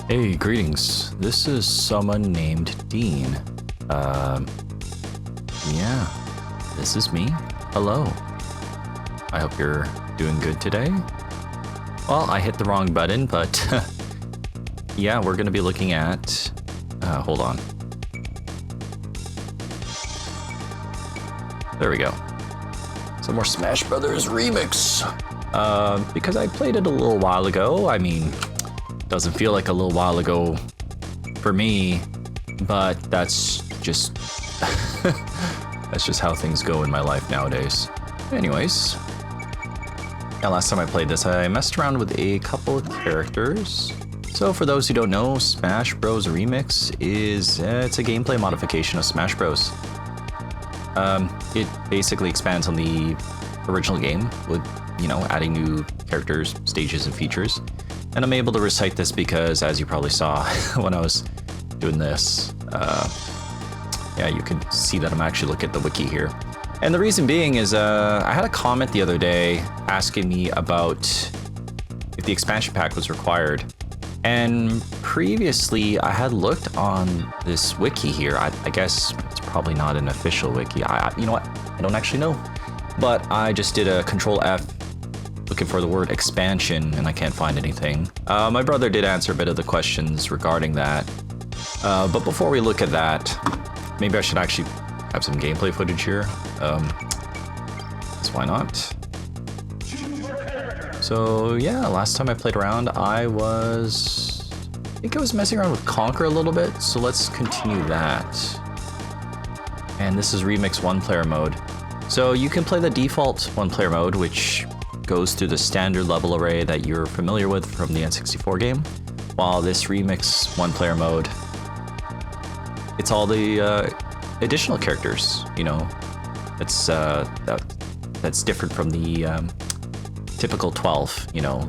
Hey, greetings. This is someone named Dean. Yeah, this is me. Hello. I hope you're doing good today. Well, I hit the wrong button, but yeah, we're gonna be looking at, hold on. There we go. Some more Smash Brothers Remix. Because I played it a little while ago. I mean, doesn't feel like a little while ago for me, but that's just that's just how things go in my life nowadays. Anyways, yeah, last time I played this, I messed around with a couple of characters. So for those who don't know, Smash Bros. Remix is it's a gameplay modification of Smash Bros. It basically expands on the original game with, you know, adding new characters, stages, and features. And I'm able to recite this because, as you probably saw when I was doing this, yeah, you can see that I'm actually looking at the wiki here. And the reason being is I had a comment the other day asking me about if the expansion pack was required. And previously, I had looked on this wiki here. I guess it's probably not an official wiki. You know what? I don't actually know. But I just did a Control F looking for the word expansion, and I can't find anything. My brother did answer a bit of the questions regarding that. But before we look at that, maybe I should actually have some gameplay footage here. So why not? So yeah, last time I played around, I think I was messing around with Conquer a little bit, so let's continue that. And this is Remix one-player mode. So you can play the default one-player mode, which goes through the standard level array that you're familiar with from the N64 game, while this Remix one-player mode, it's all the additional characters, you know, that's different from the typical 12, you know,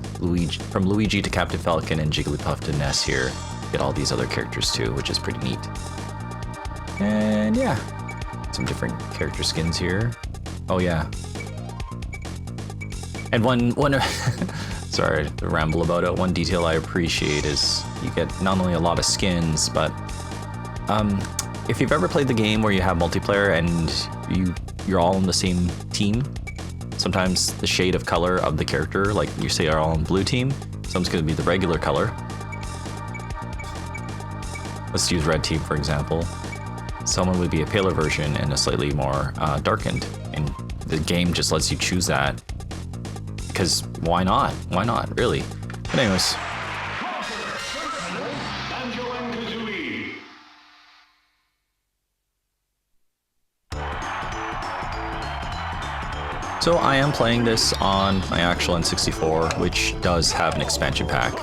from Luigi to Captain Falcon and Jigglypuff to Ness here. Get all these other characters too, which is pretty neat. And yeah, some different character skins here. Oh yeah. And one sorry to ramble about it, one detail I appreciate is you get not only a lot of skins, but if you've ever played the game where you have multiplayer and you're all on the same team, sometimes the shade of color of the character, like you say are all on blue team, someone's gonna be the regular color. Let's use red team for example. Someone would be a paler version and a slightly more darkened, and the game just lets you choose that. Because why not? Why not, really? But anyways. Banjo-Kazooie. So I am playing this on my actual N64, which does have an expansion pack.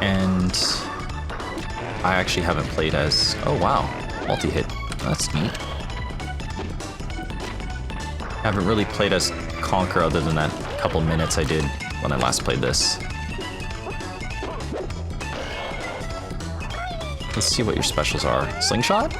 And I actually haven't played as... Oh wow, multi-hit. That's neat. I haven't really played as Conquer other than that couple minutes I did when I last played this. Let's see what your specials are. Slingshot?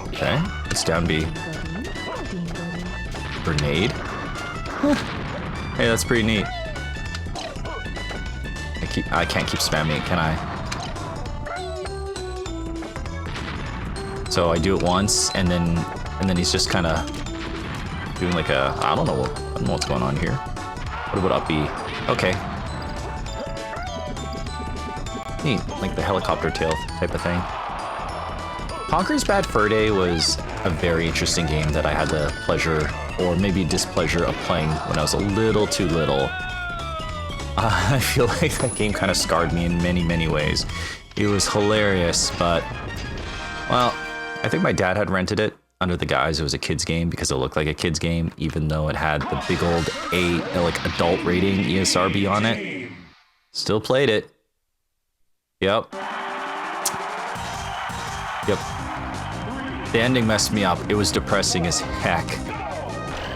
Okay, it's down B. Grenade? Hey, that's pretty neat. I can't keep spamming it, can I? So I do it once, and then he's just kind of doing like a I don't know what's going on here. What would up B? Okay. Neat, like the helicopter tail type of thing. Conker's Bad Fur Day was a very interesting game that I had the pleasure, or maybe displeasure, of playing when I was a little too little. I feel like that game kind of scarred me in many, many ways. It was hilarious, but, well, I think my dad had rented it under the guise it was a kid's game because it looked like a kid's game, even though it had the big old like adult rating ESRB on it. Still played it. Yep. The ending messed me up. It was depressing as heck.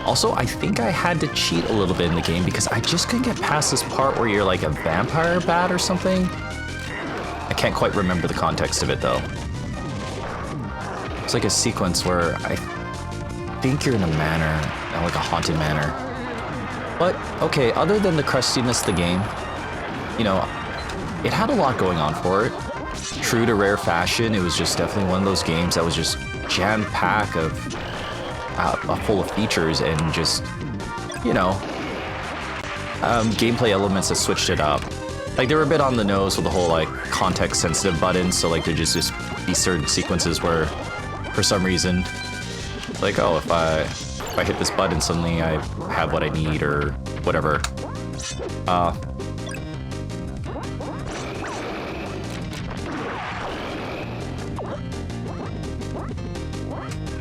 Also, I think I had to cheat a little bit in the game because I just couldn't get past this part where you're like a vampire bat or something. I can't quite remember the context of it though. It's like a sequence where I think you're in a manor, like a haunted manor. But, okay, other than the crustiness of the game, you know, it had a lot going on for it. True to rare fashion, it was just definitely one of those games that was just jam-packed of, full of features and just, you know, gameplay elements that switched it up. Like, they were a bit on the nose with the whole, like, context-sensitive buttons, so, like, there'd just be certain sequences where, for some reason, like, oh, if I hit this button, suddenly I have what I need, or whatever.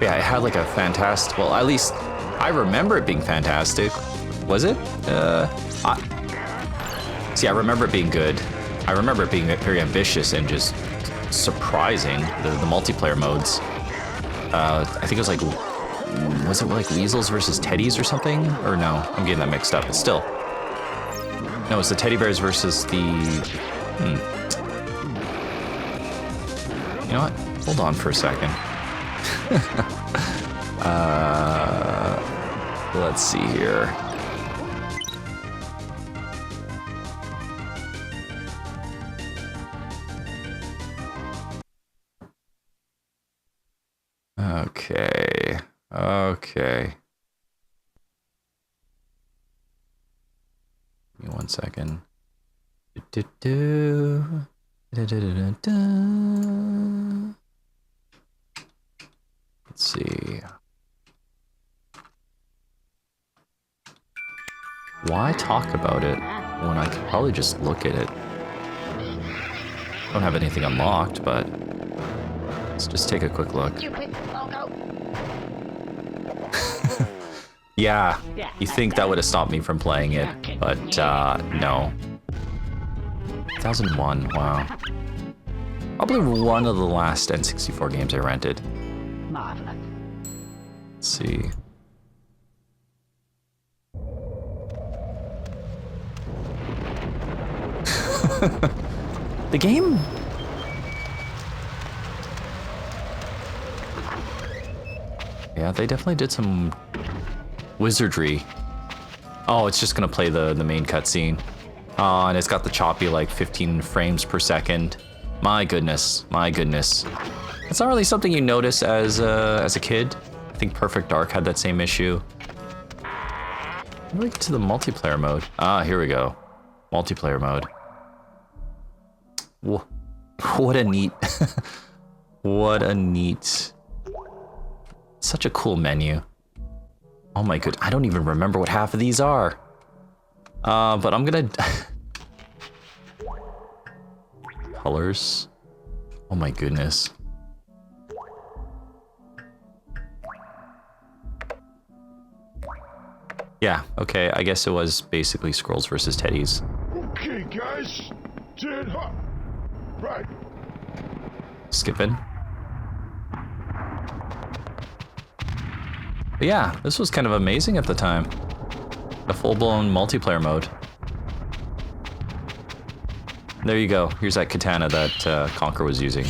Yeah, it had, like, a fantastic... Well, at least, I remember it being fantastic. Was it? See, I remember it being good. I remember it being very ambitious and just surprising, the multiplayer modes. I think it was like, was it like Weasels versus Teddies or something? Or no, I'm getting that mixed up, but still. No, it's the Teddy Bears versus the... You know what? Hold on for a second. Let's see here. Okay. Give me 1 second. Let's see. Why talk about it when I could probably just look at it? I don't have anything unlocked, but let's just take a quick look. Yeah, you think that would have stopped me from playing it, but no. 2001, wow. Probably one of the last N64 games I rented. Marvelous. Let's see. The game... Yeah, they definitely did some wizardry. Oh, it's just gonna play the main cutscene. And it's got the choppy, like, 15 frames per second. My goodness, my goodness. It's not really something you notice as a kid. I think Perfect Dark had that same issue. How do we get to the multiplayer mode? Ah, here we go. Multiplayer mode. What a neat... What a neat... Such a cool menu. Oh my god, I don't even remember what half of these are. But I'm gonna... Colors. Oh my goodness. Yeah, okay, I guess it was basically Squirrels versus Teddies. Okay, guys. Turn up. Right. Skipping. But yeah, this was kind of amazing at the time. A full-blown multiplayer mode. There you go. Here's that katana that Conker was using.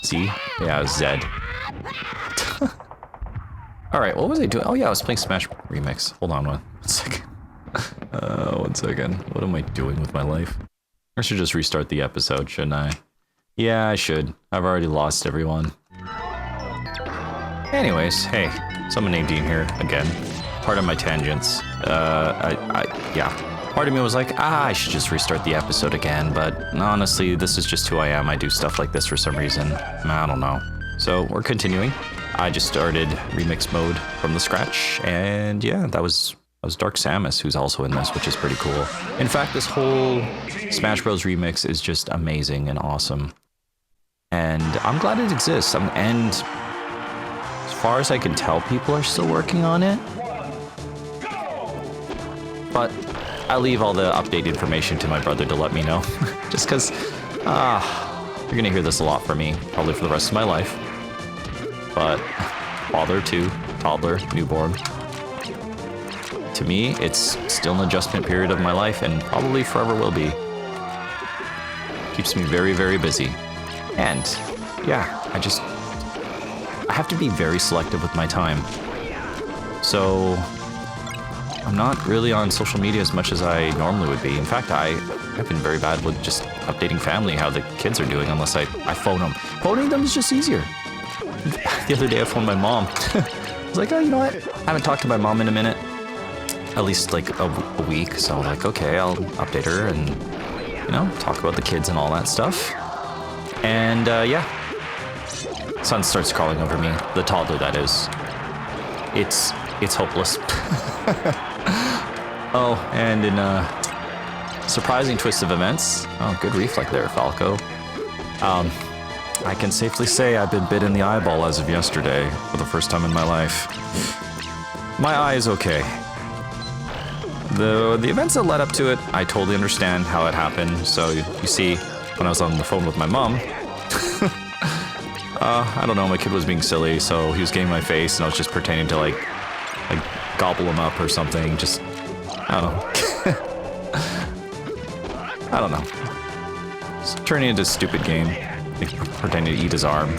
Z? Yeah, it was Z. Alright, what was I doing? Oh yeah, I was playing Smash Remix. Hold on one second. 1 second. What am I doing with my life? I should just restart the episode, shouldn't I? Yeah, I should. I've already lost everyone. Anyways, hey, SomeoneNamedDean here again. Part of my tangents. Yeah. Part of me was like, I should just restart the episode again, but honestly, this is just who I am. I do stuff like this for some reason. I don't know. So we're continuing. I just started remix mode from the scratch, and yeah, that was Dark Samus, who's also in this, which is pretty cool. In fact, this whole Smash Bros. Remix is just amazing and awesome. And I'm glad it exists. And as far as I can tell, people are still working on it. But I leave all the update information to my brother to let me know. Just because, you're gonna hear this a lot from me, probably for the rest of my life. But father to toddler, newborn, to me, it's still an adjustment period of my life and probably forever will be. Keeps me very, very busy. And yeah, I have to be very selective with my time. So I'm not really on social media as much as I normally would be. In fact, I've been very bad with just updating family how the kids are doing unless I phone them. Phoning them is just easier. The other day I phoned my mom. I was like, oh, you know what? I haven't talked to my mom in a minute. At least like a week. So I'm like, okay, I'll update her and, you know, talk about the kids and all that stuff. And yeah. Son starts crawling over me. The toddler, that is. It's hopeless. Oh, and in a surprising twist of events. Oh, good reflect there, Falco. I can safely say I've been bit in the eyeball as of yesterday for the first time in my life. My eye is okay. The events that led up to it, I totally understand how it happened. So you see, when I was on the phone with my mom, I don't know, my kid was being silly, so he was getting my face, and I was just pretending to like gobble him up or something. Just, I don't know. I don't know. It's turning into a stupid game, like pretending to eat his arm,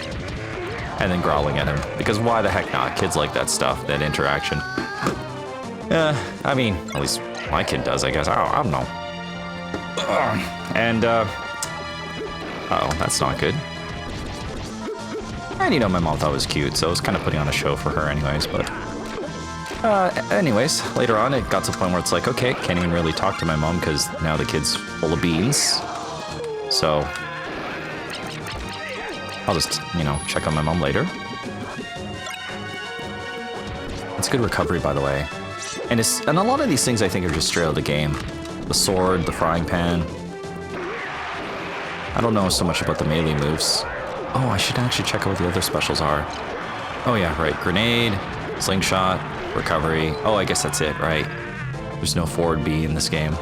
and then growling at him. Because why the heck not? Kids like that stuff, that interaction. I mean, at least my kid does, I guess. I don't know. And, uh-oh, that's not good. And, you know, my mom thought it was cute, so I was kind of putting on a show for her anyways, but... anyways, later on, it got to the point where it's like, okay, can't even really talk to my mom because now the kid's full of beans. So... I'll just, you know, check on my mom later. It's good recovery, by the way. And a lot of these things I think are just straight out of the game. The sword, the frying pan. I don't know so much about the melee moves. Oh, I should actually check out what the other specials are. Oh yeah, right. Grenade, slingshot, recovery. Oh, I guess that's it, right? There's no forward B in this game.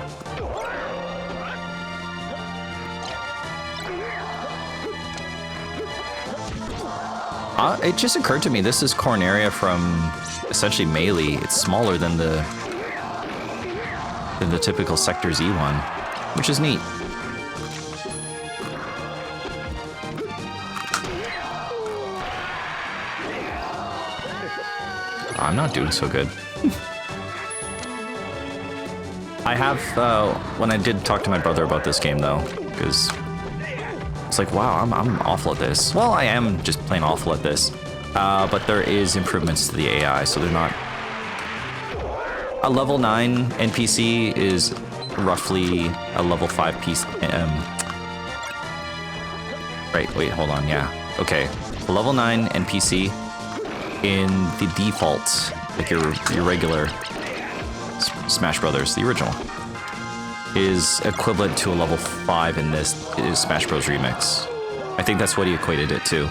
It just occurred to me, this is Corneria from essentially melee. It's smaller than the typical Sector Z one, which is neat. I'm not doing so good. I have, when I did talk to my brother about this game though, because it's like, wow, I'm awful at this. Well, I am just plain awful at this. But there is improvements to the AI, so they're not... A level 9 NPC is roughly a level 5 piece... Right, wait, hold on, yeah. Okay, a level 9 NPC in the default, like your regular Smash Brothers, the original, is equivalent to a level 5 in this Smash Bros. Remix. I think that's what he equated it to.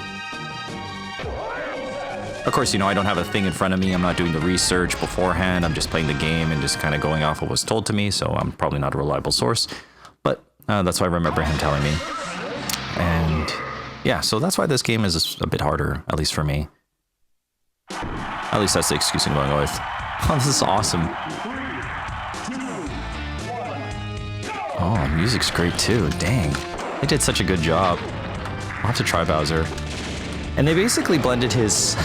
Of course, you know, I don't have a thing in front of me. I'm not doing the research beforehand. I'm just playing the game and just kind of going off what was told to me, so I'm probably not a reliable source. But that's why I remember him telling me. And yeah, so that's why this game is a bit harder, at least for me. At least that's the excuse I'm going with. Oh, this is awesome. Oh, music's great too. Dang. They did such a good job. I'll have to try Bowser. And they basically blended his...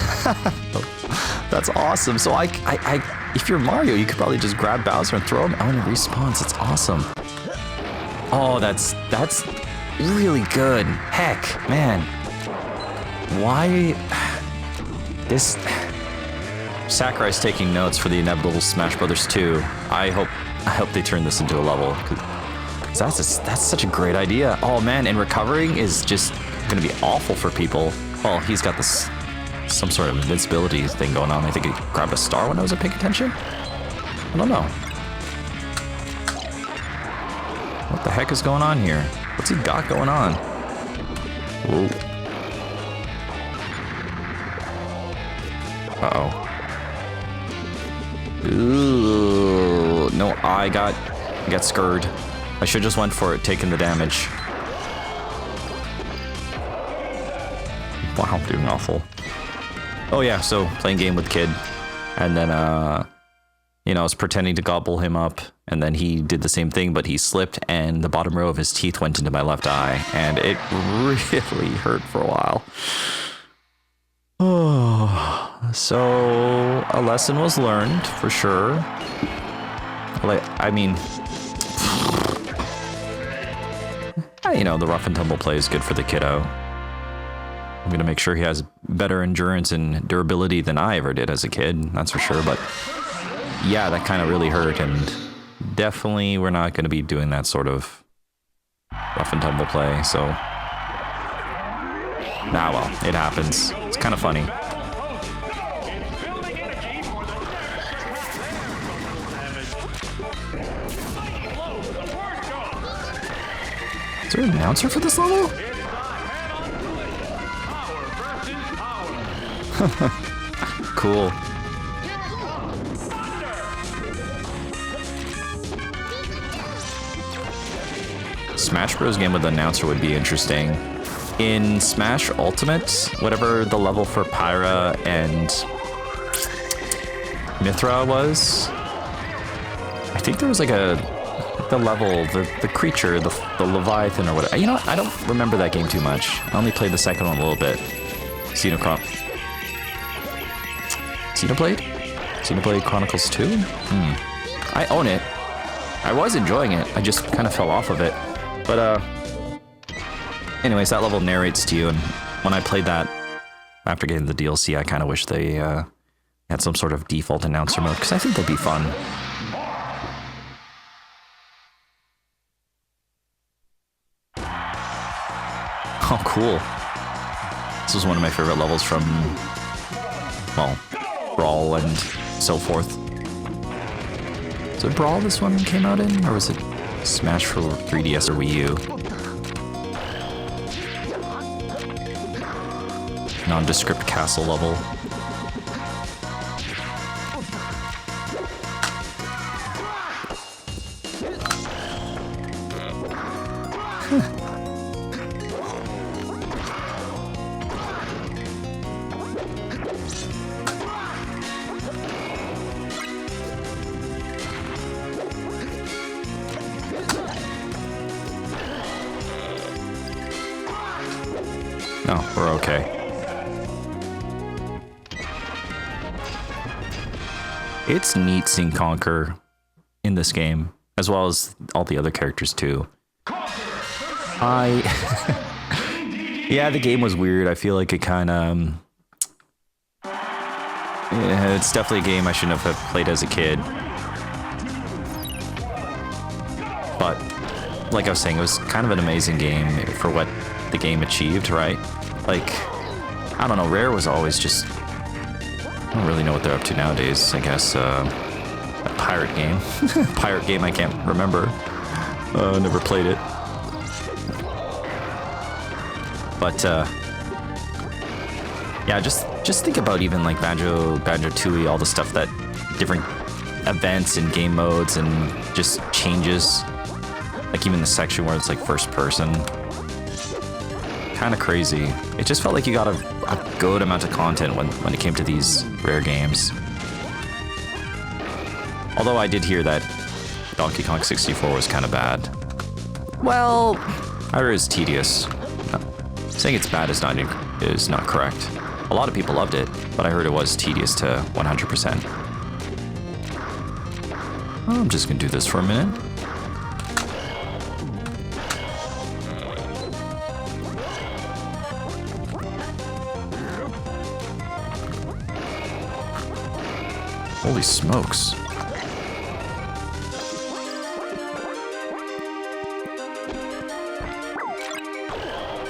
That's awesome. So if you're Mario, you could probably just grab Bowser and throw him out and it respawns. It's awesome. Oh, that's really good. Heck, man. Why... This... Sakurai's taking notes for the inevitable Smash Brothers 2. I hope they turn this into a level. That's such a great idea. Oh man, and recovering is just gonna be awful for people. Well, he's got this some sort of invincibility thing going on. I think he grabbed a star when I wasn't paying attention. I don't know. What the heck is going on here? What's he got going on? Whoa. Uh-oh. Ooh, no, I got scurred. I should just went for it, taking the damage. Wow, I'm doing awful. Oh yeah, so playing game with kid, and then you know, I was pretending to gobble him up, and then he did the same thing, but he slipped, and the bottom row of his teeth went into my left eye, and it really hurt for a while. Oh, so a lesson was learned for sure. Like, I mean, you know, the rough and tumble play is good for the kiddo. I'm gonna make sure he has better endurance and durability than I ever did as a kid, that's for sure. But yeah, that kind of really hurt, and definitely we're not gonna be doing that sort of rough and tumble play. So, well, it happens. It's kind of funny. Is there an announcer for this level? Cool. Smash Bros. Game with an announcer would be interesting. In Smash Ultimate, whatever the level for Pyra and Mithra was, I think there was like the level, the creature, the Leviathan or whatever. You know what? I don't remember that game too much. I only played the second one a little bit. Xenoblade Chronicles 2? I own it. I was enjoying it. I just kind of fell off of it. But, anyways, that level narrates to you, and when I played that after getting the DLC, I kind of wish they had some sort of default announcer mode, because I think that'd be fun. Oh, cool. This was one of my favorite levels from, well, Brawl and so forth. Was it Brawl this one came out in? Or was it Smash for 3DS or Wii U? Nondescript castle level. Oh, we're okay. It's neat seeing Conker in this game, as well as all the other characters too. Yeah, the game was weird. I feel like it kind of... yeah, it's definitely a game I shouldn't have played as a kid. But, like I was saying, it was kind of an amazing game for what the game achieved, right? Like, I don't know, Rare was always just... I don't really know what they're up to nowadays. I guess, a pirate game. Pirate game I can't remember. Never played it. But, yeah, just think about even like Banjo-Kazooie, all the stuff that... different events and game modes and just changes. Like even the section where it's like first person. Kind of crazy. It just felt like you got a good amount of content when it came to these Rare games. Although I did hear that Donkey Kong 64 was kind of bad. Well, I heard it's tedious. Saying it's bad is not correct. A lot of people loved it, but I heard it was tedious to 100%. Well, I'm just gonna do this for a minute. Holy smokes.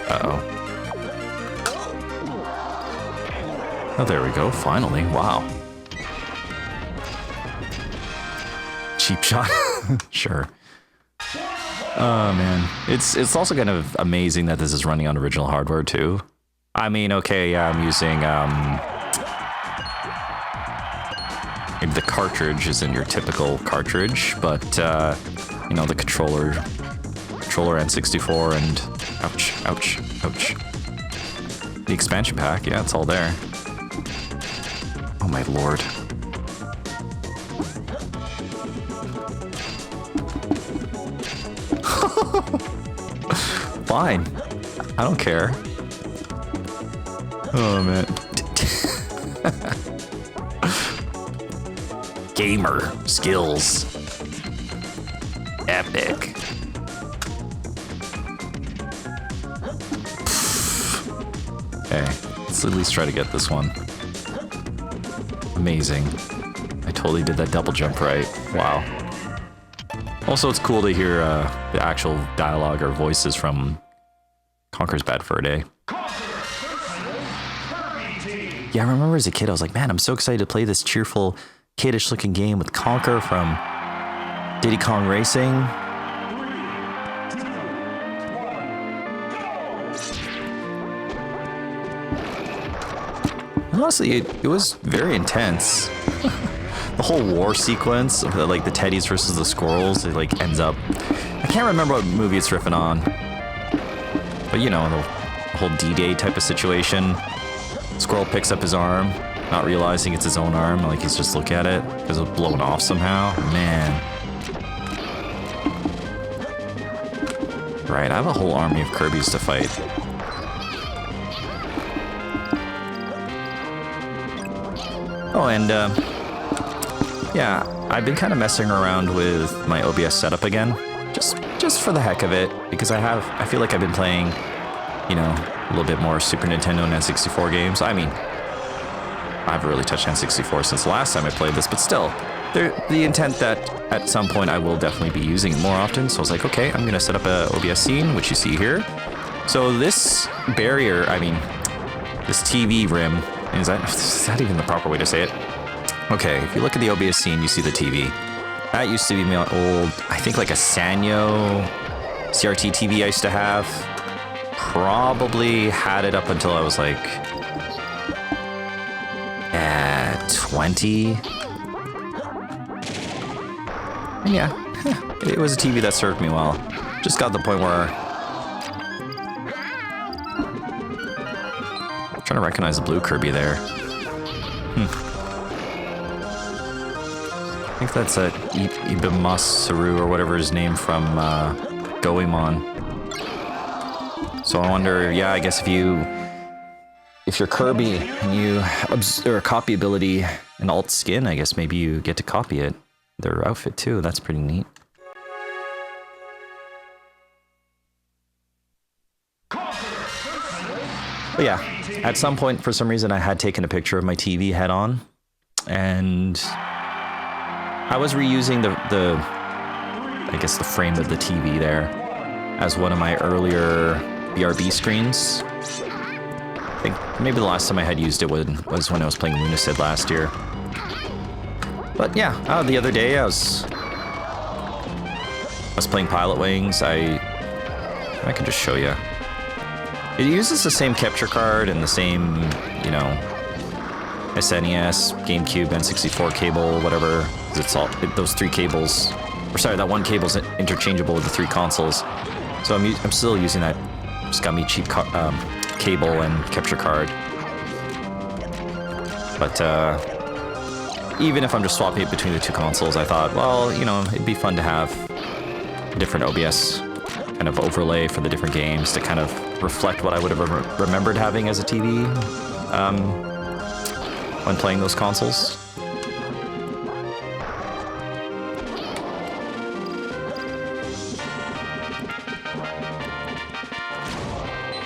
Uh-oh. Oh, there we go, finally. Wow. Cheap shot? Sure. Oh, man. It's also kind of amazing that this is running on original hardware, too. I mean, okay, yeah, I'm using, maybe the cartridge isn't your typical cartridge, but, you know, the controller N64 and... ouch, ouch, ouch. The expansion pack, yeah, it's all there. Oh my lord. Fine. I don't care. Oh, man. Gamer skills. Epic. Okay, let's at least try to get this one. Amazing. I totally did that double jump right. Wow. Also, it's cool to hear the actual dialogue or voices from Conker's Bad Fur Day. Yeah, I remember as a kid, I was like, man, I'm so excited to play this cheerful, kiddish-looking game with Conker from Diddy Kong Racing. Honestly, it was very intense. The whole war sequence of like the teddies versus the squirrels, it like ends up... I can't remember what movie it's riffing on. But you know, the whole D-Day type of situation. Squirrel picks up his arm, not realizing it's his own arm, like he's just looking at it because it's blown off somehow. Man. Right, I have a whole army of Kirby's to fight. Oh, and yeah, I've been kind of messing around with my OBS setup again, just for the heck of it, because I feel like I've been playing, you know, a little bit more Super Nintendo and N64 games. I mean, I haven't really touched N64 since the last time I played this, but still, the intent that at some point I will definitely be using it more often. So I was like, okay, I'm gonna set up a OBS scene, which you see here. So this barrier, I mean, this TV rim, is that even the proper way to say it? Okay, if you look at the OBS scene, you see the TV. That used to be my old, I think like a Sanyo CRT TV I used to have. Probably had it up until I was like 20. And yeah, it was a TV that served me well. Just got to the point where I'm trying to recognize the blue Kirby there. I think that's a Ibumasaru or whatever his name from Goemon. So I wonder, yeah, I guess if you're Kirby and you or copy ability and alt skin, I guess maybe you get to copy it. Their outfit too, that's pretty neat. But yeah, at some point, for some reason, I had taken a picture of my TV head on, and I was reusing I guess the frame of the TV there as one of my earlier BRB screens. I think maybe the last time I had used it was when I was playing Lunasid last year. But yeah, the other day I was playing Pilot Wings. I can just show you. It uses the same capture card and the same, you know, SNES, GameCube, N64 cable, whatever. It's all those three cables. Or sorry, that one cable's interchangeable with the three consoles. So I'm still using that scummy cheap cable and capture card. But even if I'm just swapping it between the two consoles, I thought, well, you know, it'd be fun to have a different OBS kind of overlay for the different games to kind of reflect what I would have remembered having as a TV when playing those consoles.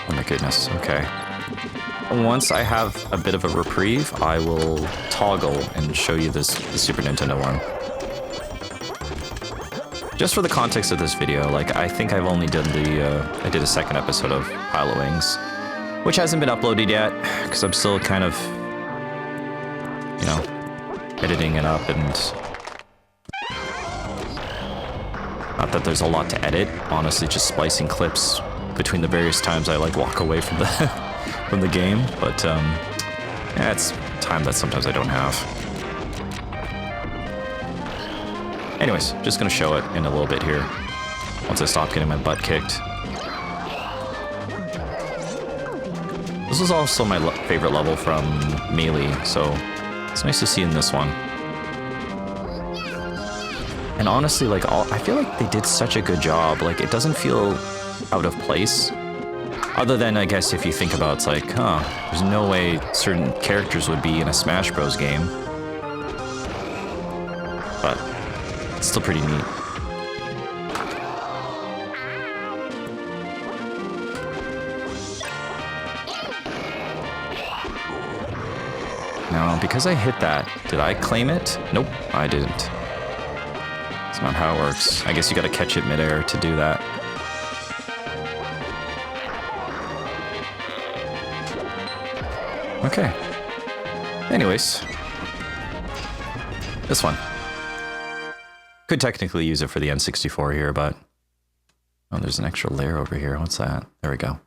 Oh my goodness, okay. Once I have a bit of a reprieve, I will toggle and show you the Super Nintendo one. Just for the context of this video, like, I think I've only done I did a second episode of Pilot Wings, which hasn't been uploaded yet, because I'm still kind of, you know, editing it up, and not that there's a lot to edit, honestly, just splicing clips between the various times I, like, walk away from the from the game, but, yeah, it's time that sometimes I don't have. Anyways, just gonna show it in a little bit here, once I stop getting my butt kicked. This was also my favorite level from Melee, so it's nice to see in this one. And honestly, like, I feel like they did such a good job. Like, it doesn't feel out of place. Other than, I guess, if you think about it, it's like, huh, there's no way certain characters would be in a Smash Bros. Game. But it's still pretty neat. Now, because I hit that, did I claim it? Nope, I didn't. That's not how it works. I guess you gotta catch it midair to do that. Okay. Anyways. This one. Could technically use it for the N64 here, but... Oh, there's an extra layer over here. What's that? There we go.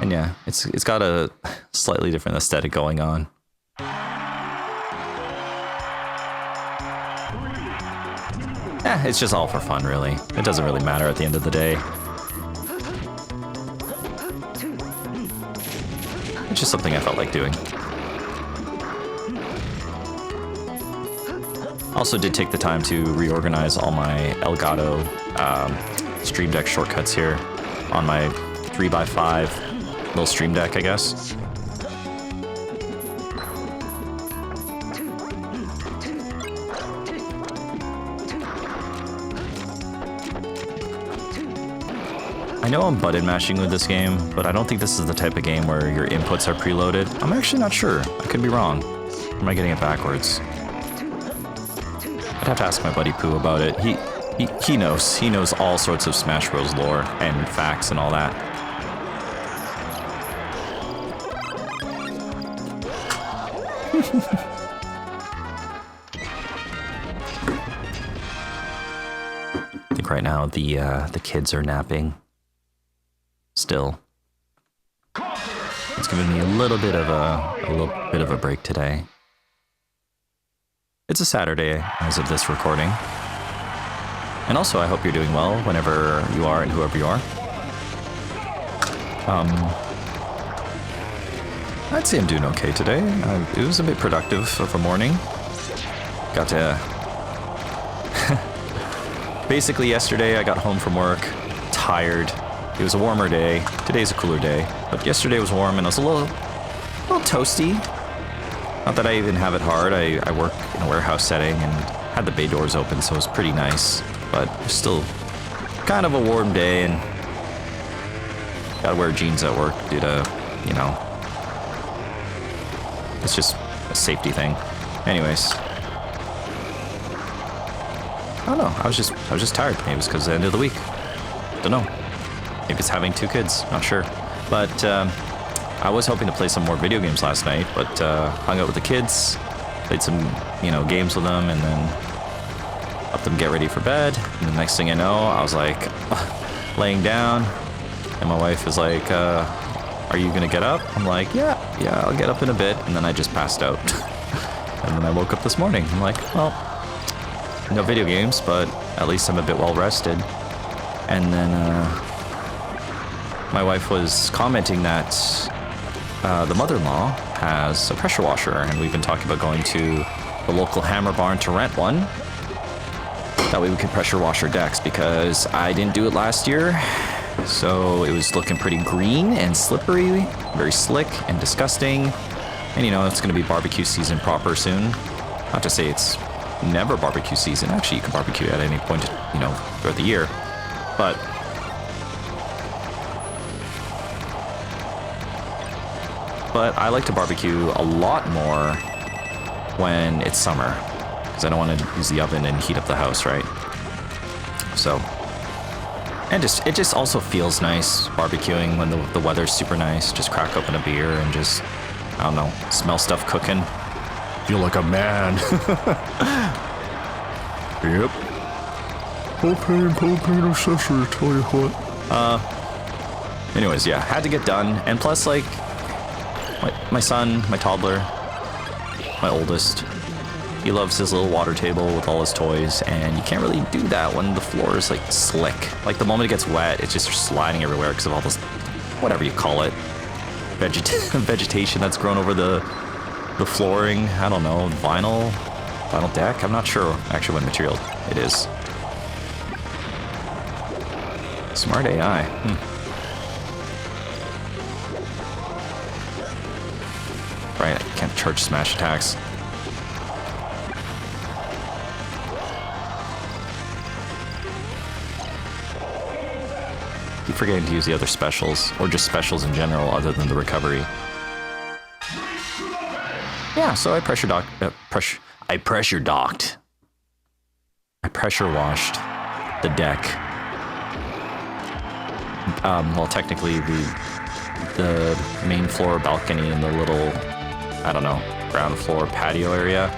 And yeah, it's got a slightly different aesthetic going on. It's just all for fun, really. It doesn't really matter at the end of the day. It's just something I felt like doing. Also did take the time to reorganize all my Elgato Stream Deck shortcuts here on my 3x5 little Stream Deck, I guess. I know I'm button mashing with this game, but I don't think this is the type of game where your inputs are preloaded. I'm actually not sure. I could be wrong. Or am I getting it backwards? I'd have to ask my buddy Pooh about it. He knows. He knows all sorts of Smash Bros. Lore and facts and all that. I think right now the kids are napping. Still, it's given me a little bit of a break today. It's a Saturday as of this recording, and also I hope you're doing well whenever you are and whoever you are. I'd say I'm doing okay today. It was a bit productive of a morning. Got to basically yesterday I got home from work tired. It was a warmer day. Today's a cooler day, but yesterday was warm and it was a little toasty. Not that I even have it hard. I work in a warehouse setting and had the bay doors open, so it was pretty nice. But it was still kind of a warm day, and gotta wear jeans at work due to, you know, it's just a safety thing. Anyways, I don't know. I was just tired. Maybe it was because of the end of the week. Don't know. Maybe it's having two kids, not sure. But I was hoping to play some more video games last night, but hung out with the kids, played some, games with them, and then helped them get ready for bed. And the next thing I know, I was like laying down, and my wife was like, "Are you gonna get up?" I'm like, "Yeah, I'll get up in a bit." And then I just passed out. And then I woke up this morning. I'm like, well, no video games, but at least I'm a bit well rested. And then my wife was commenting that the mother-in-law has a pressure washer, and we've been talking about going to the local Hammer Barn to rent one. That way we could pressure wash our decks, because I didn't do it last year. So it was looking pretty green and slippery, very slick and disgusting. And it's going to be barbecue season proper soon. Not to say it's never barbecue season. Actually, you can barbecue at any point, throughout the year. But I like to barbecue a lot more when it's summer, because I don't want to use the oven and heat up the house, right? So, and it just also feels nice barbecuing when the weather's super nice. Just crack open a beer and just, I don't know, smell stuff cooking. Feel like a man. Yep. Propane accessory, tell you what. Anyways, yeah, had to get done. And plus, like, my son, my toddler, my oldest, he loves his little water table with all his toys, and you can't really do that when the floor is, like, slick. Like, the moment it gets wet, it's just sliding everywhere because of all this, whatever you call it, vegetation that's grown over the flooring. I don't know, vinyl. Final deck? I'm not sure actually what material it is. Smart AI. Right, I can't charge smash attacks. Keep forgetting to use the other specials, or just specials in general other than the recovery. Yeah, so I pressure washed the deck. Well, technically the main floor balcony and the little, I don't know, ground floor patio area.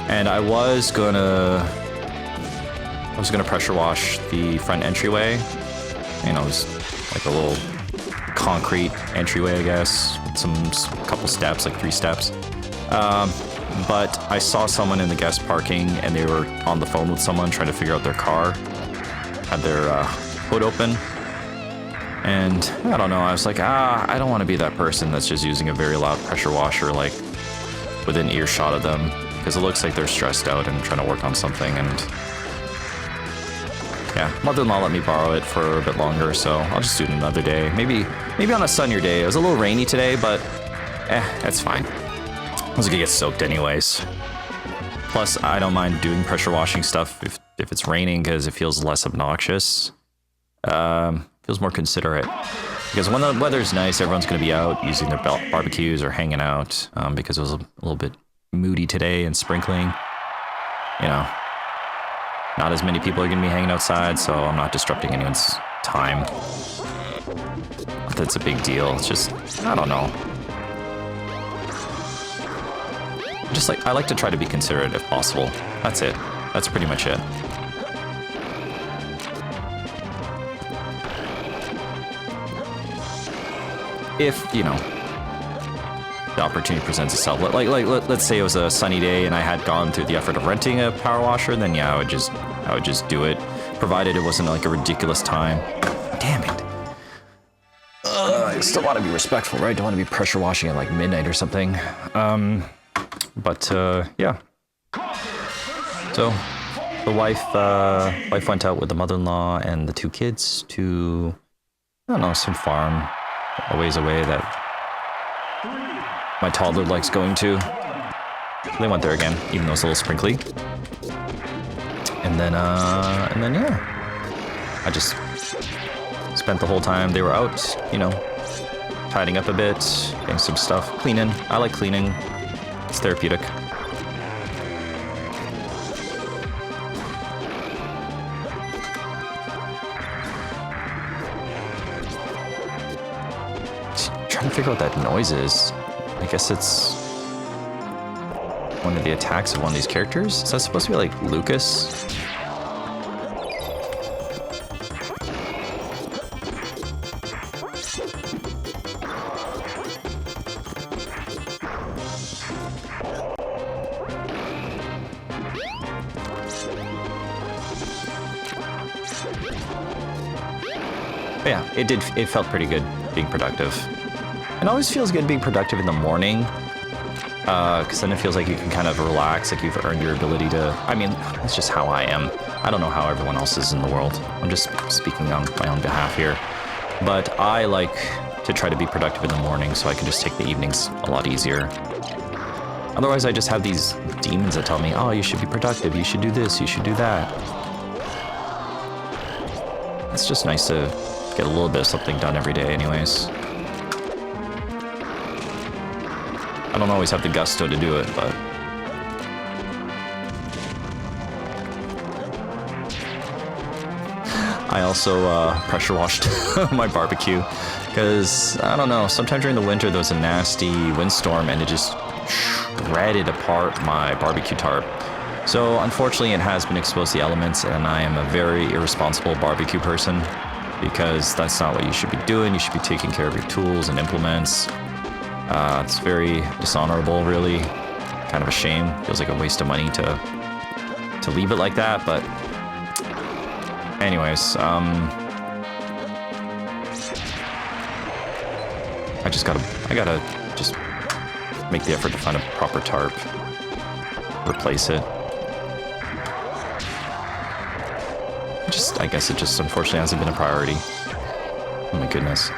And I was gonna pressure wash the front entryway. You know, just like a little concrete entryway, I guess. Some couple steps, like 3 steps. But I saw someone in the guest parking and they were on the phone with someone trying to figure out their car. Had their hood open. And I don't know, I was like, I don't want to be that person that's just using a very loud pressure washer, like within earshot of them. Because it looks like they're stressed out and trying to work on something. And yeah, mother-in-law let me borrow it for a bit longer, so I'll just do it another day. Maybe on a sunnier day. It was a little rainy today, but that's fine. I was gonna get soaked anyways. Plus, I don't mind doing pressure washing stuff if it's raining because it feels less obnoxious. Feels more considerate. Because when the weather's nice, everyone's gonna be out using their barbecues or hanging out. Because it was a little bit moody today and sprinkling. You know, not as many people are gonna be hanging outside, so I'm not disrupting anyone's time. Not that it's a big deal. It's just, I don't know. Just like, I like to try to be considerate if possible. That's it. That's pretty much it. If, you know, the opportunity presents itself. Like let's say it was a sunny day and I had gone through the effort of renting a power washer, then yeah, I would just do it, provided it wasn't like a ridiculous time. Damn it. I still want to be respectful, right? Don't want to be pressure washing at like midnight or something. But yeah. So the wife went out with the mother-in-law and the 2 kids to, I don't know, some farm a ways away that my toddler likes going to. They went there again, even though it's a little sprinkly. And then yeah, I just spent the whole time they were out, you know, tidying up a bit, getting some stuff, cleaning. I like cleaning. It's therapeutic. Trying to figure out what that noise is. I guess it's one of the attacks of one of these characters. Is that supposed to be like Lucas? But yeah, it felt pretty good being productive. It always feels good being productive in the morning, because then it feels like you can kind of relax, like you've earned your ability to, I mean, it's just how I am. I don't know how everyone else is in the world. I'm just speaking on my own behalf here. But I like to try to be productive in the morning so I can just take the evenings a lot easier. Otherwise, I just have these demons that tell me, oh, you should be productive, you should do this, you should do that. It's just nice to get a little bit of something done every day anyways. I don't always have the gusto to do it, but I also pressure washed my barbecue because, I don't know, sometime during the winter there was a nasty windstorm and it just shredded apart my barbecue tarp. So unfortunately it has been exposed to the elements, and I am a very irresponsible barbecue person because that's not what you should be doing. You should be taking care of your tools and implements. It's very dishonorable, really. Kind of a shame. Feels like a waste of money to leave it like that, but anyways, I gotta just make the effort to find a proper tarp. replace it. I guess it just unfortunately hasn't been a priority. Oh my goodness.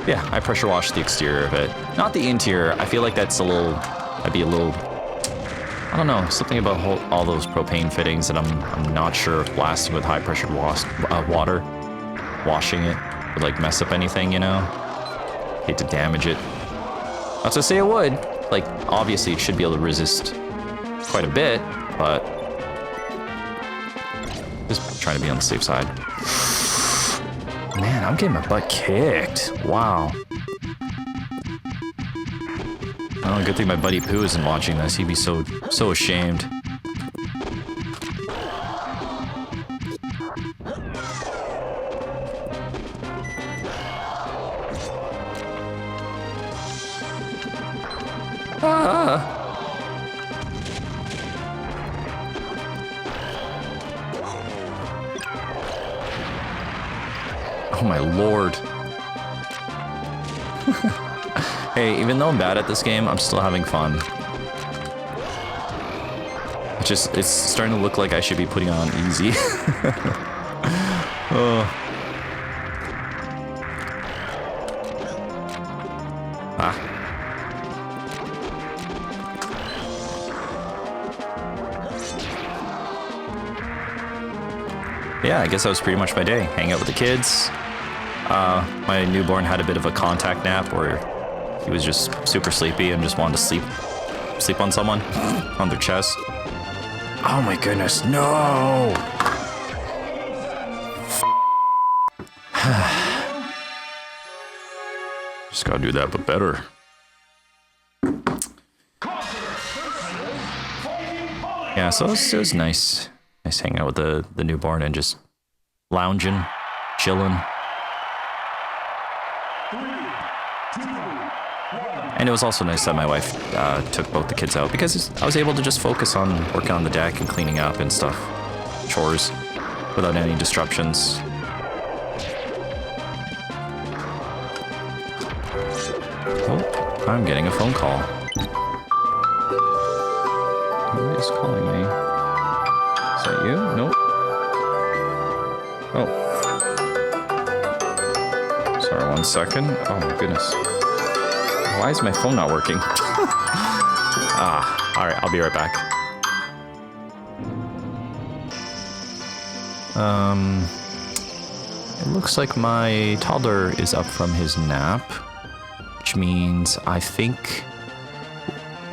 Yeah, I pressure washed the exterior of it. Not the interior. I feel like that'd be a little, I don't know, something about all those propane fittings that I'm not sure if blasting with high pressure water, washing it would like mess up anything, you know? Hate to damage it. Not to say it would. Like, obviously it should be able to resist quite a bit, but just trying to be on the safe side. Man, I'm getting my butt kicked. Wow. Oh, good thing my buddy Pooh isn't watching this. He'd be so ashamed. Ah! Oh my lord. Hey, even though I'm bad at this game, I'm still having fun. It's starting to look like I should be putting on easy. Oh. Ah. Yeah, I guess that was pretty much my day. Hang out with the kids. My newborn had a bit of a contact nap where he was just super sleepy and just wanted to sleep on someone, on their chest. Oh my goodness, no! Just gotta do that, but better. Yeah, so it was nice. Nice hanging out with the newborn and just lounging, chilling. And it was also nice that my wife took both the kids out because I was able to just focus on working on the deck and cleaning up and stuff, chores, without any disruptions. Oh, I'm getting a phone call. Who is calling me? Is that you? Nope. Oh. Sorry, 1 second. Oh my goodness. Why is my phone not working? Alright, I'll be right back. It looks like my toddler is up from his nap, which means I think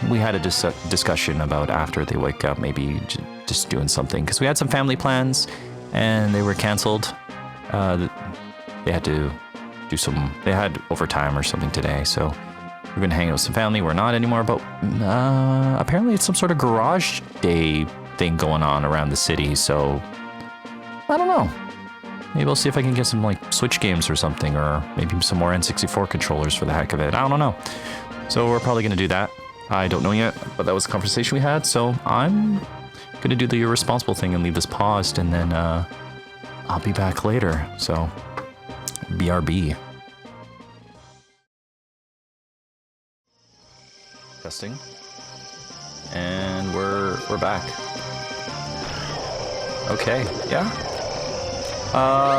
we had a discussion about after they wake up, maybe just doing something, because we had some family plans and they were canceled. They had to do they had overtime or something today, so we're gonna hang out with some family. We're not anymore, but apparently it's some sort of garage day thing going on around the city, so I don't know. Maybe I'll see if I can get some like Switch games or something, or maybe some more N64 controllers for the heck of it. I don't know. So we're probably gonna do that. I don't know yet, but that was a conversation we had, so I'm gonna do the irresponsible thing and leave this paused, and then I'll be back later. So BRB. Testing. And we're back. Okay, yeah.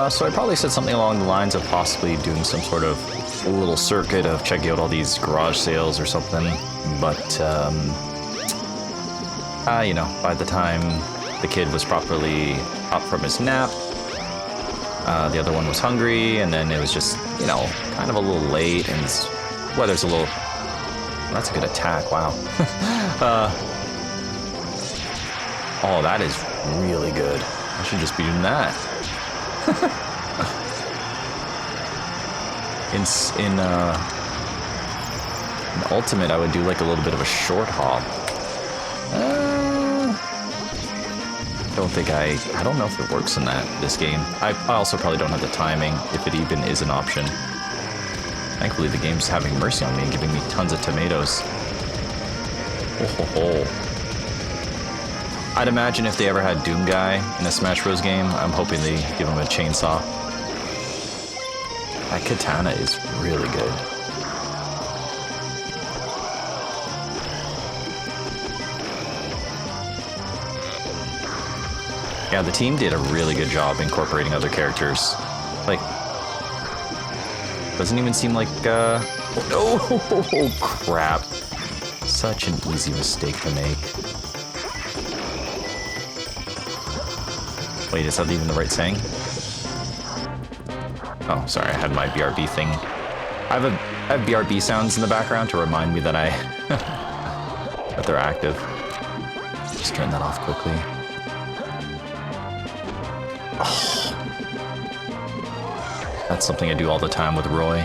So I probably said something along the lines of possibly doing some sort of a little circuit of checking out all these garage sales or something, but you know, by the time the kid was properly up from his nap, the other one was hungry, and then it was just, you know, kind of a little late, and the weather's a little... That's a good attack, wow. Oh, that is really good. I should just be doing that. In Ultimate, I would do like a little bit of a short hop. I don't know if it works in this game. I also probably don't have the timing, if it even is an option. Thankfully, the game's having mercy on me and giving me tons of tomatoes. Oh ho ho. I'd imagine if they ever had Doom Guy in a Smash Bros. Game, I'm hoping they give him a chainsaw. That katana is really good. Yeah, the team did a really good job incorporating other characters. Like, doesn't even seem like, oh, crap. Such an easy mistake to make. Wait, is that even the right saying? Oh, sorry, I had my BRB thing. I have BRB sounds in the background to remind me that that they're active. Just turn that off quickly. Oh. That's something I do all the time with Roy.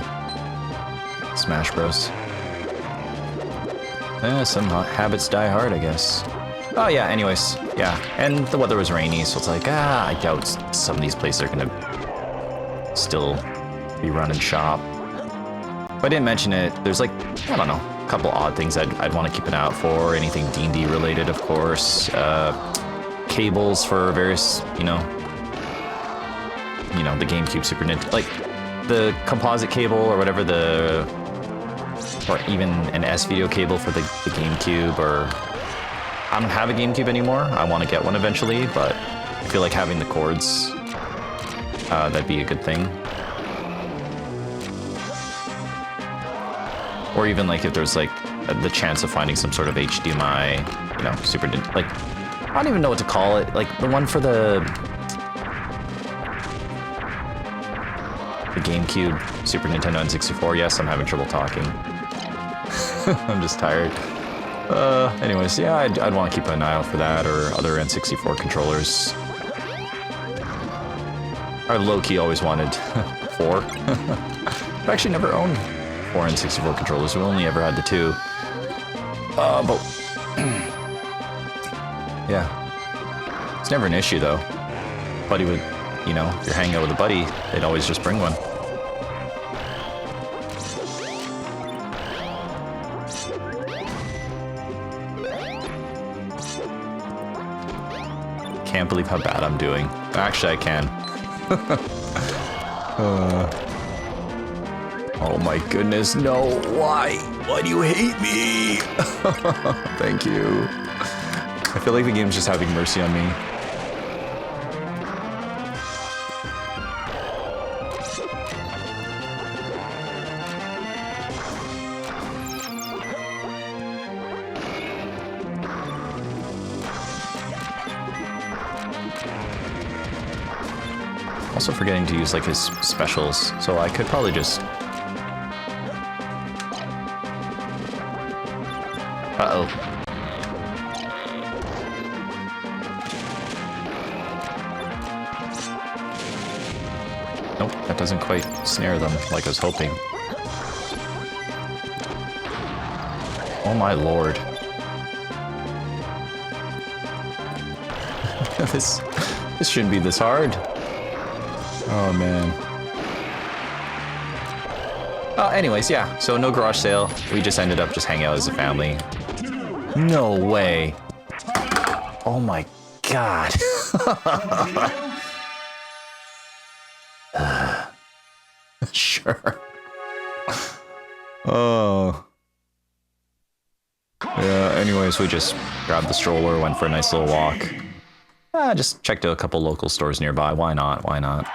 Smash Bros. Some habits die hard, I guess. Oh yeah, anyways, yeah. And the weather was rainy, so it's like, I doubt some of these places are gonna still be running shop. If I didn't mention it, there's like, I don't know, a couple odd things I'd want to keep an eye out for. Anything D&D related, of course. Cables for various, you know, the GameCube, Super Nintendo, like the composite cable or whatever or even an S-video cable for the GameCube, or I don't have a GameCube anymore. I want to get one eventually, but I feel like having the cords, that'd be a good thing. Or even like if there's like the chance of finding some sort of HDMI, Super Nintendo, like, I don't even know what to call it. Like the one for the GameCube, Super Nintendo, and 64. Yes, I'm having trouble talking. I'm just tired. Anyways, yeah, I'd want to keep an eye out for that, or other N64 controllers. I low-key always wanted 4. I've actually never owned 4 N64 controllers. We only ever had the 2. But yeah, it's never an issue though. Buddy would, if you're hanging out with a buddy, they'd always just bring one. Can't believe how bad I'm doing. Actually, I can. Oh my goodness, no, why? Why do you hate me? Thank you. I feel like the game's just having mercy on me. Also forgetting to use like his specials, so I could probably just... Uh-oh. Nope, that doesn't quite snare them like I was hoping. Oh my lord. This shouldn't be this hard. Oh man. Anyways, yeah, so no garage sale. We just ended up just hanging out as a family. No way. Oh my god. Sure. Oh. Yeah, anyways, we just grabbed the stroller, went for a nice little walk. Just checked out a couple local stores nearby. Why not? Why not?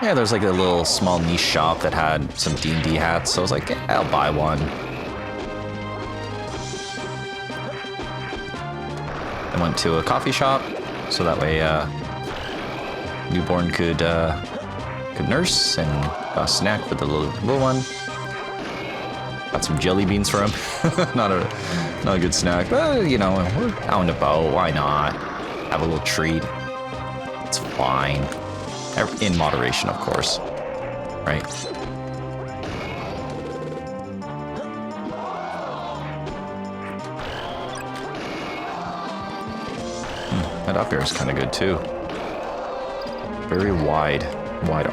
Yeah, there's like a little small niche shop that had some D&D hats, so I was like, yeah, I'll buy one. I went to a coffee shop, so that way newborn could nurse, and got a snack for the little one. Got some jelly beans for him. not a good snack, but we're out and about. Why not? Have a little treat. It's fine. In moderation, of course. Right? That up here is kind of good too. Very wide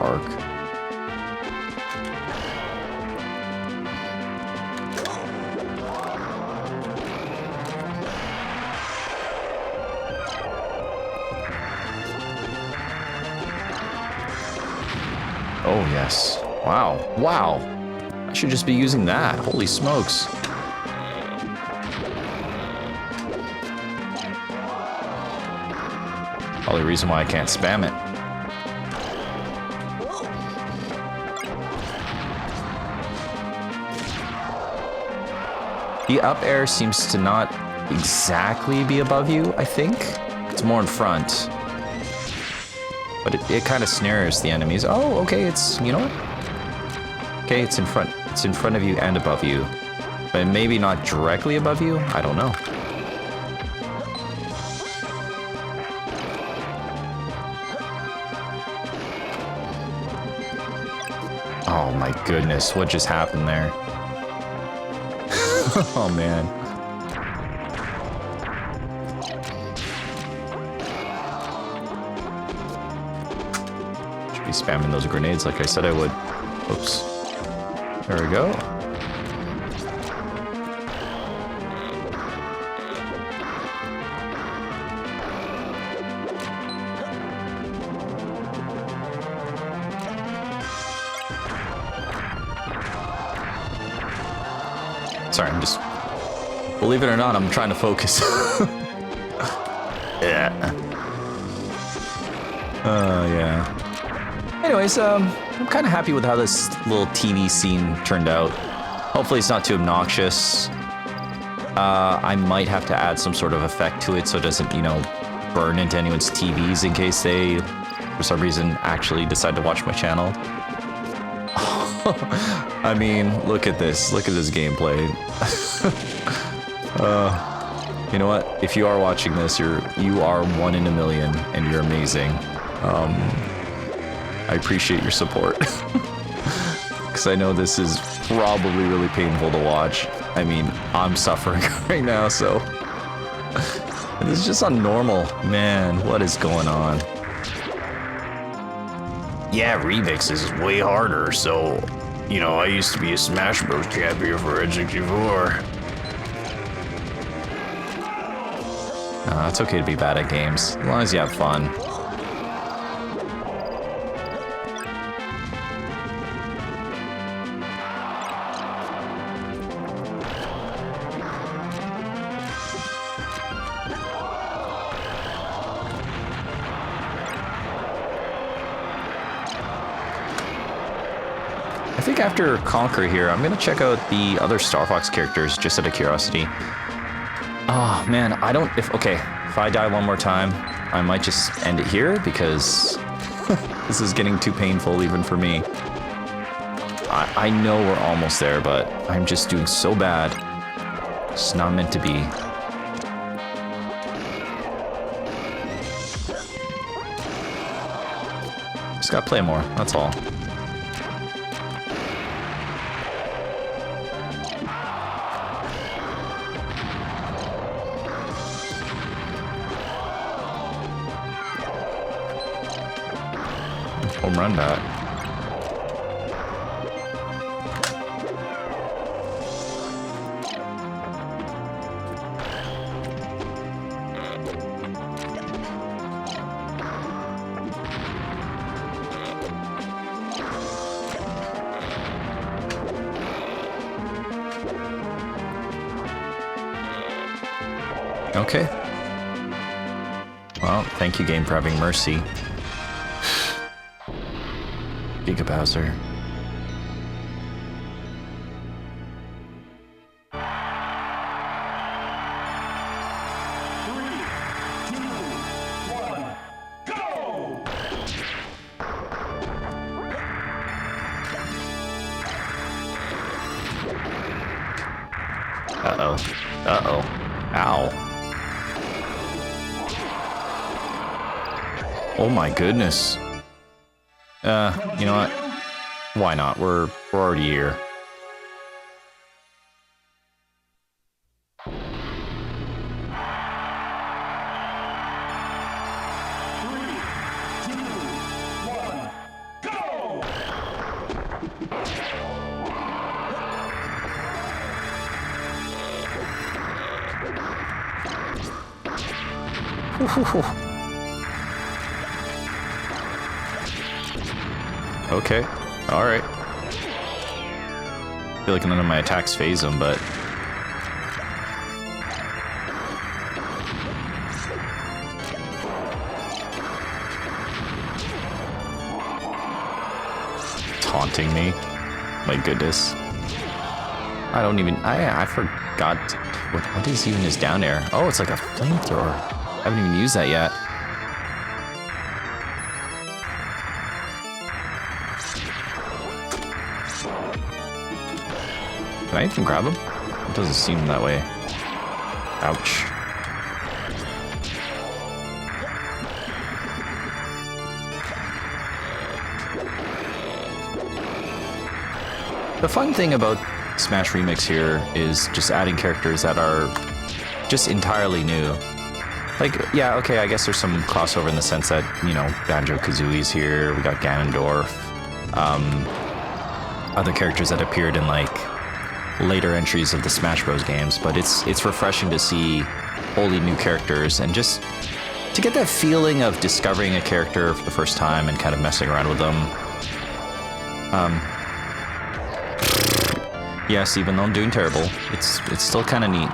arc. Oh yes. Wow. I should just be using that. Holy smokes. Probably the reason why I can't spam it. The up air seems to not exactly be above you, I think. It's more in front. But it kind of snares the enemies. Oh, okay, it's, you know what? Okay, it's in front. It's in front of you and above you. But maybe not directly above you? I don't know. Oh my goodness, what just happened there? Oh man. Should be spamming those grenades like I said I would. Oops. There we go. Sorry, I'm just... Believe it or not, I'm trying to focus. Yeah. Yeah. Anyways, I'm kind of happy with how this little TV scene turned out. Hopefully it's not too obnoxious. I might have to add some sort of effect to it so it doesn't, you know, burn into anyone's TVs in case they, for some reason, actually decide to watch my channel. I mean, look at this. Look at this gameplay. You know what? If you are watching this, you are 1 in a million, and you're amazing. I appreciate your support. Because I know this is probably really painful to watch. I mean, I'm suffering right now, so... This is just on normal. Man, what is going on? Yeah, remix is way harder, so... You know, I used to be a Smash Bros. Champion for N64. It's okay to be bad at games, as long as you have fun. I think after Conquer here, I'm gonna check out the other Star Fox characters just out of curiosity. Oh man, if I die one more time, I might just end it here because this is getting too painful even for me. I know we're almost there, but I'm just doing so bad. It's not meant to be. Just gotta play more, that's all. Home run bat. Okay. Well, thank you, game, for having mercy. Giga Bowser. Uh-oh. Uh-oh. Ow. Oh my goodness. You know what? Why not? We're already here. Okay, alright. I feel like none of my attacks phase him, but... taunting me. My goodness. I don't even... I forgot... What is even is down there? Oh, it's like a flamethrower. I haven't even used that yet. Can I even grab him? It doesn't seem that way. Ouch. The fun thing about Smash Remix here is just adding characters that are just entirely new. Like, yeah, okay, I guess there's some crossover in the sense that, you know, Banjo-Kazooie's here, we got Ganondorf, other characters that appeared in, like, later entries of the Smash Bros. Games, but it's refreshing to see wholly new characters and just to get that feeling of discovering a character for the first time and kind of messing around with them. Yes, even though I'm doing terrible, it's still kind of neat.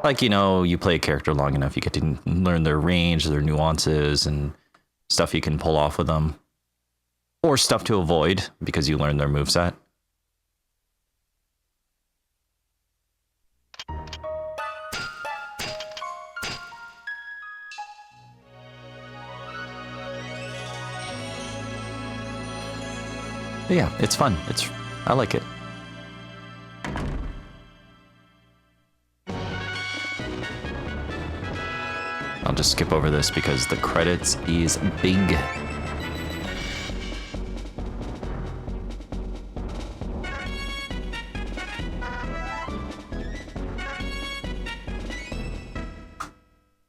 Like, you know, you play a character long enough, you get to learn their range, their nuances, and stuff you can pull off with them. Or stuff to avoid, because you learn their moveset. But yeah, it's fun. I like it. I'll just skip over this because the credits is big.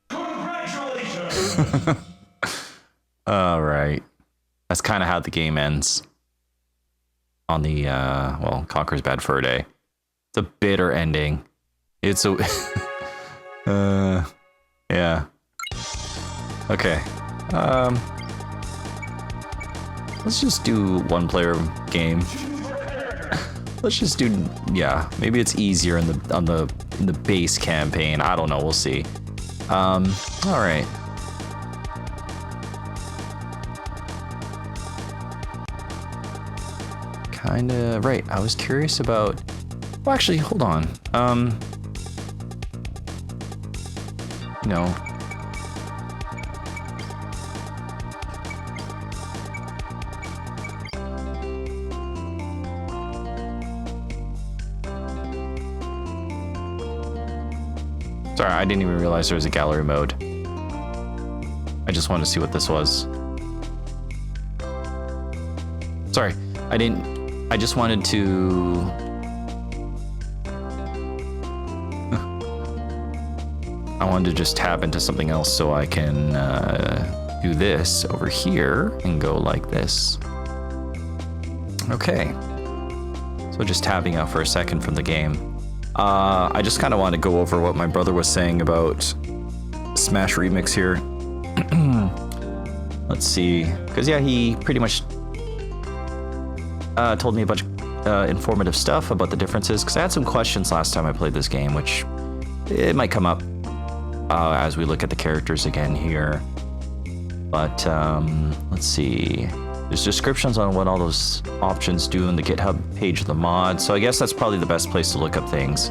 Congratulations! All right. That's kind of how the game ends. On the, well, Conker's Bad Fur Day. It's a bitter ending. It's a... yeah. Okay. Let's just do one-player game. Let's just do... Yeah, maybe it's easier in the base campaign. I don't know. We'll see. All right. Kinda right. I was curious about. Well, actually, hold on. No. Sorry, I didn't even realize there was a gallery mode. I just wanted to see what this was. Sorry, I just wanted to... I wanted to just tap into something else so I can do this over here and go like this. Okay. So just tabbing out for a second from the game. I just kind of want to go over what my brother was saying about Smash Remix here. Let's see. Because yeah, he pretty much... told me a bunch of informative stuff about the differences, because I had some questions last time I played this game, which it might come up as we look at the characters again here. But let's see. There's descriptions on what all those options do in the GitHub page of the mod, so I guess that's probably the best place to look up things.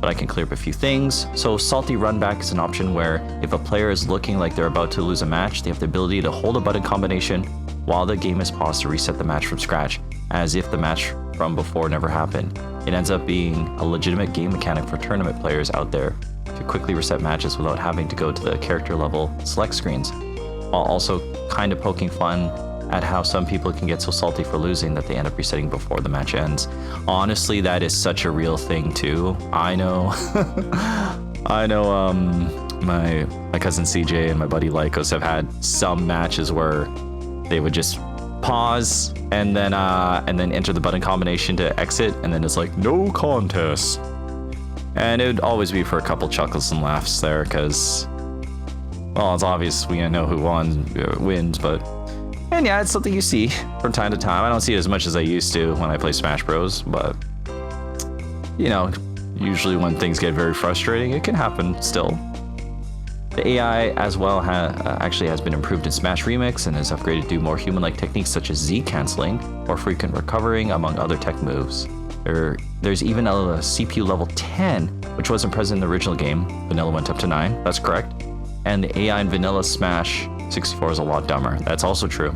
But I can clear up a few things. So Salty Runback is an option where if a player is looking like they're about to lose a match, they have the ability to hold a button combination while the game is paused to reset the match from scratch, as if the match from before never happened. It ends up being a legitimate game mechanic for tournament players out there to quickly reset matches without having to go to the character level select screens, while also kind of poking fun at how some people can get so salty for losing that they end up resetting before the match ends. Honestly, that is such a real thing too. I know. I know my cousin CJ and my buddy Lycos have had some matches where they would just pause and then enter the button combination to exit, and then it's like no contest. And it would always be for a couple chuckles and laughs there, because, well, it's obvious we know who wins, but... And yeah, it's something you see from time to time. I don't see it as much as I used to when I play Smash Bros, but, you know, usually when things get very frustrating, it can happen still. The AI as well actually has been improved in Smash Remix and is upgraded to do more human-like techniques such as Z canceling or frequent recovering, among other tech moves. There's even a CPU level 10, which wasn't present in the original game. Vanilla went up to 9, that's correct. And the AI in Vanilla Smash 64 is a lot dumber. That's also true.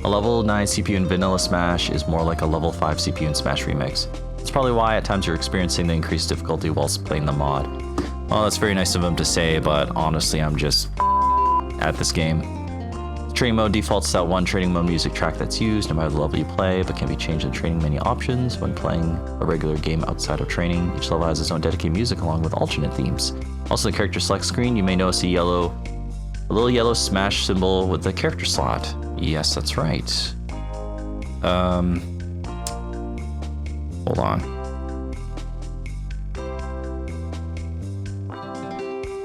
A level 9 CPU in Vanilla Smash is more like a level 5 CPU in Smash Remix. That's probably why at times you're experiencing the increased difficulty whilst playing the mod. Well, that's very nice of him to say, but honestly, I'm just at this game. Training mode defaults to that one training mode music track that's used no matter the level you play, but can be changed in training menu options when playing a regular game outside of training. Each level has its own dedicated music along with alternate themes. Also, in the character select screen, you may notice a little yellow Smash symbol with the character slot. Yes, that's right. Hold on.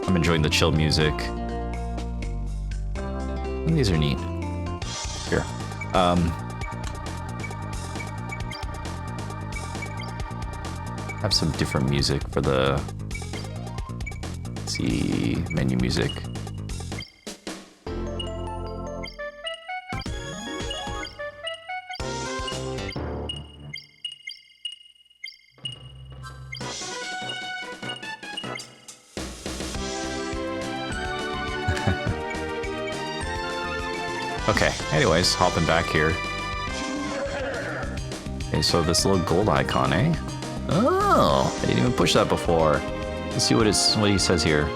I'm enjoying the chill music. And these are neat. Here. Have some different music for the, let's see, menu music. Okay, anyways, hopping back here. Okay, so this little gold icon, eh? Oh, I didn't even push that before. Let's see what he says here.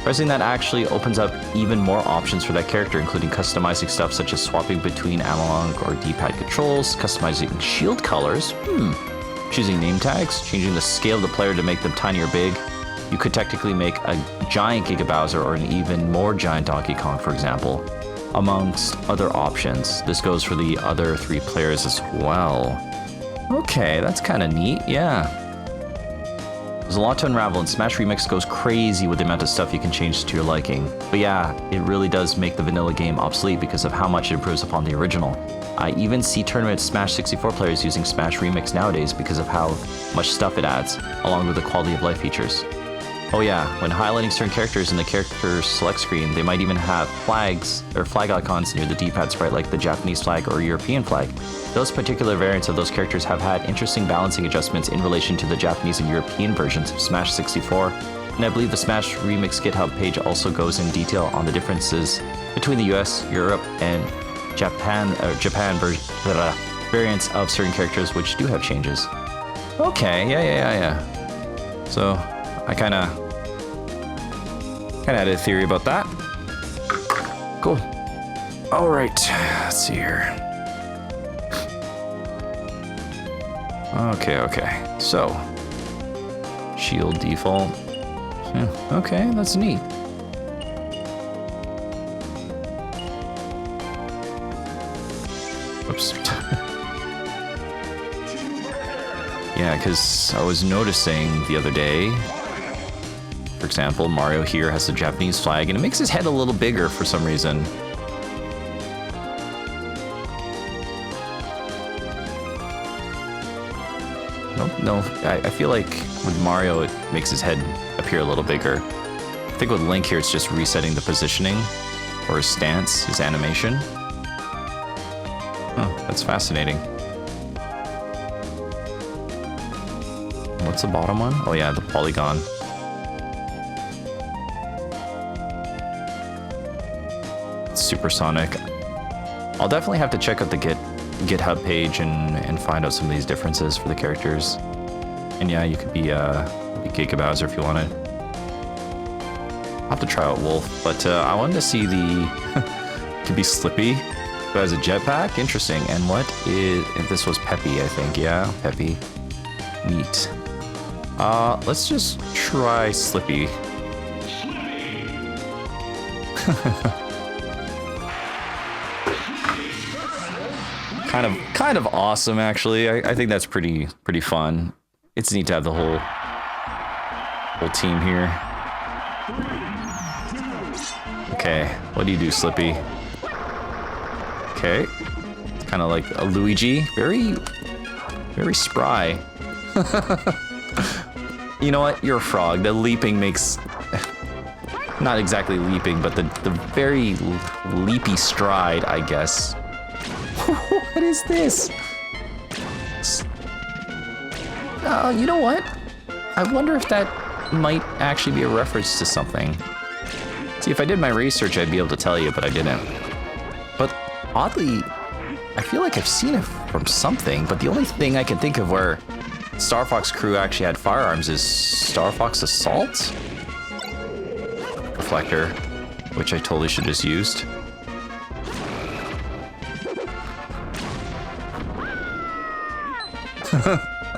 Pressing that actually opens up even more options for that character, including customizing stuff such as swapping between analog or D-pad controls, customizing shield colors, choosing name tags, changing the scale of the player to make them tiny or big. You could technically make a giant Giga Bowser or an even more giant Donkey Kong, for example, amongst other options. This goes for the other 3 players as well. Okay, that's kind of neat, yeah. There's a lot to unravel, and Smash Remix goes crazy with the amount of stuff you can change to your liking. But yeah, it really does make the vanilla game obsolete because of how much it improves upon the original. I even see tournament Smash 64 players using Smash Remix nowadays because of how much stuff it adds, along with the quality of life features. Oh yeah, when highlighting certain characters in the character select screen, they might even have flags or flag icons near the D-pad sprite like the Japanese flag or European flag. Those particular variants of those characters have had interesting balancing adjustments in relation to the Japanese and European versions of Smash 64, and I believe the Smash Remix GitHub page also goes in detail on the differences between the US, Europe, and Japan variants of certain characters which do have changes. Okay, yeah. So, I kinda had a theory about that. Cool. All right, let's see here. Okay. So, shield default. Yeah, okay, that's neat. Oops. Yeah, because I was noticing the other day, for example, Mario here has the Japanese flag, and it makes his head a little bigger for some reason. No, I feel like with Mario, it makes his head appear a little bigger. I think with Link here, it's just resetting the positioning, or his stance, his animation. Oh, that's fascinating. What's the bottom one? Oh yeah, the polygon. Supersonic. I'll definitely have to check out the GitHub page and find out some of these differences for the characters. And yeah, you could be Giga Bowser if you wanted. I'll have to try out Wolf, but I wanted to see the could be Slippy, who has a jetpack. Interesting. And what is, if this was Peppy, I think. Yeah, Peppy. Neat. Let's just try Slippy. Kind of awesome, actually. I think that's pretty fun. It's neat to have the whole team here. Okay, what do you do, Slippy? Okay, it's kind of like a Luigi, very spry. You know what? You're a frog. The leaping makes not exactly leaping, but the very leapy stride, I guess. What is this? You know what? I wonder if that might actually be a reference to something. See, if I did my research, I'd be able to tell you, but I didn't. But oddly, I feel like I've seen it from something, but the only thing I can think of where Star Fox crew actually had firearms is Star Fox Assault? Reflector, which I totally should have just used.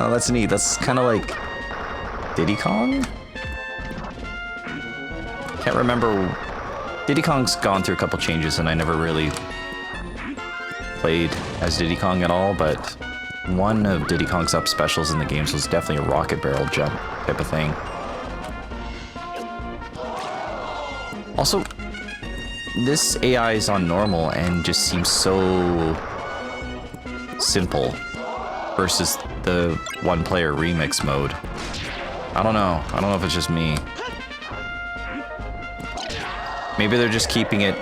Oh, that's neat. That's kind of like Diddy Kong? Can't remember. Diddy Kong's gone through a couple changes and I never really played as Diddy Kong at all, but one of Diddy Kong's up specials in the games was definitely a rocket barrel jump type of thing. Also, this AI is on normal and just seems so simple versus the one-player remix mode. I don't know. I don't know if it's just me. Maybe they're just keeping it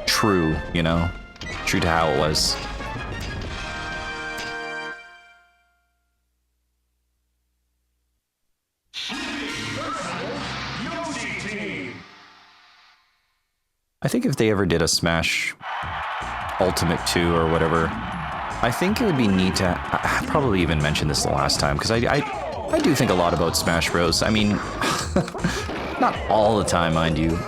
true, you know? True to how it was. I think if they ever did a Smash Ultimate 2 or whatever, I think it would be neat to... I probably even mentioned this the last time, because I do think a lot about Smash Bros. I mean, not all the time, mind you.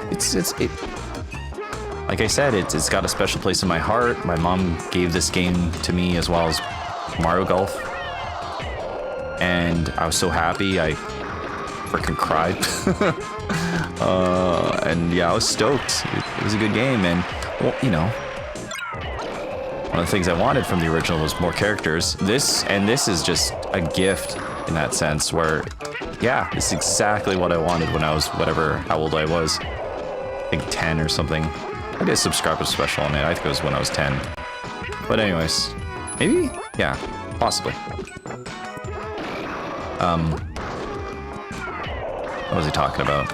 Like I said, it's got a special place in my heart. My mom gave this game to me as well as Mario Golf. And I was so happy, I freaking cried. And yeah, I was stoked. It was a good game, and, well, you know, one of the things I wanted from the original was more characters. This is just a gift in that sense where, yeah, this is exactly what I wanted when I was whatever, how old I was. I think 10 or something. I did a subscriber special on it. I think it was when I was 10. But anyways, maybe? Yeah, possibly. What was he talking about?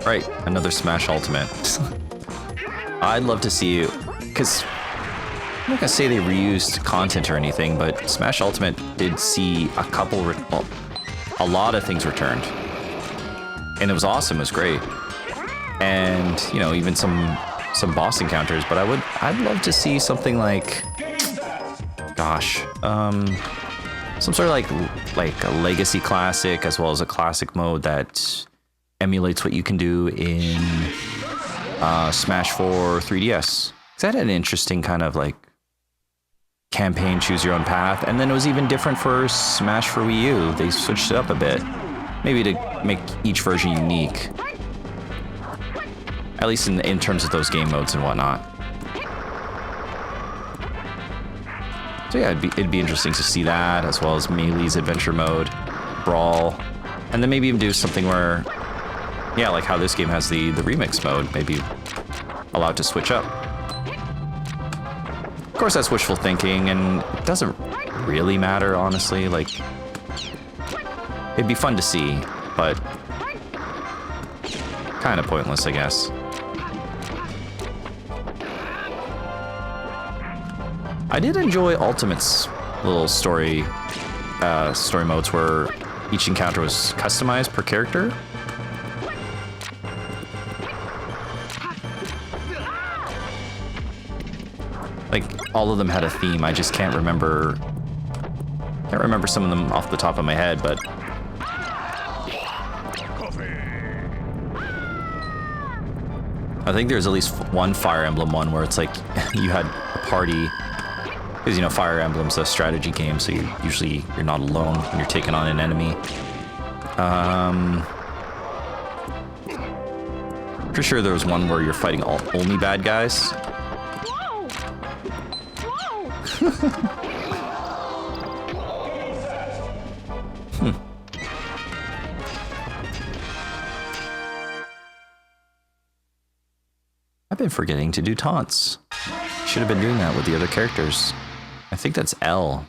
Right, another Smash Ultimate. I'd love to see you, because I'm not gonna say they reused content or anything, but Smash Ultimate did see a couple, well, a lot of things returned, and it was awesome. It was great, and you know, even some boss encounters. But I'd love to see something like, gosh, some sort of like a legacy classic as well as a classic mode that emulates what you can do in Smash for 3DS. That had an interesting kind of like campaign, choose your own path, and then it was even different for Smash for Wii U. They switched it up a bit, maybe to make each version unique, at least in terms of those game modes and whatnot. So yeah, it'd be interesting to see that, as well as Melee's adventure mode, Brawl, and then maybe even do something where, yeah, like how this game has the remix mode, maybe allow it to switch up. Of course, that's wishful thinking, and it doesn't really matter, honestly. Like, it'd be fun to see, but kind of pointless, I guess. I did enjoy Ultimate's little story modes where each encounter was customized per character. Like, all of them had a theme. I just can't remember some of them off the top of my head, but I think there's at least one Fire Emblem one where it's like you had a party, because, you know, Fire Emblem's a strategy game, so you're not alone when you're taking on an enemy. Pretty sure there was one where you're fighting only bad guys. I've been forgetting to do taunts. Should have been doing that with the other characters. I think that's L.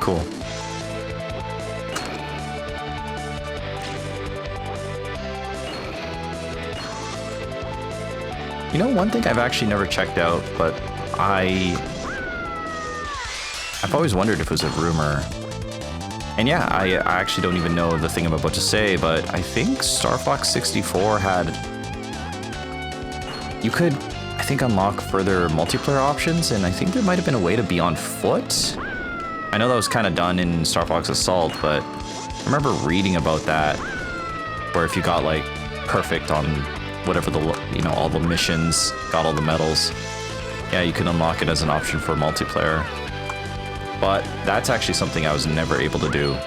Cool. You know, one thing I've actually never checked out, but I've always wondered if it was a rumor. And yeah, I actually don't even know the thing I'm about to say, but I think Star Fox 64 had... You could, I think, unlock further multiplayer options, and I think there might have been a way to be on foot. I know that was kind of done in Star Fox Assault, but I remember reading about that, where if you got, like, perfect on whatever the, you know, all the missions, got all the medals, yeah, you can unlock it as an option for multiplayer. But that's actually something I was never able to do.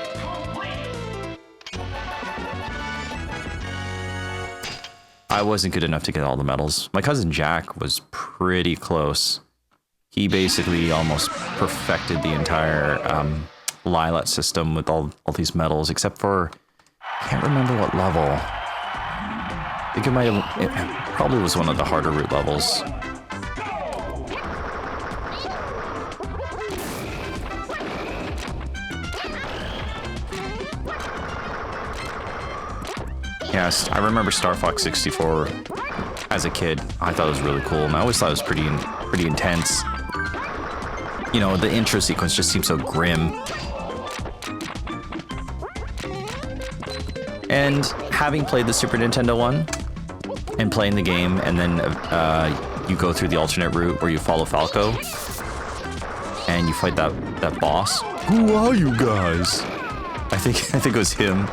I wasn't good enough to get all the medals. My cousin Jack was pretty close. He basically almost perfected the entire Lilat system with all these medals, except for, I can't remember what level. I think it probably was one of the harder route levels. Yes, I remember Star Fox 64 as a kid. I thought it was really cool, and I always thought it was pretty intense. You know, the intro sequence just seems so grim. And having played the Super Nintendo one, and playing the game, and then you go through the alternate route where you follow Falco, and you fight that boss. Who are you guys? I think it was him.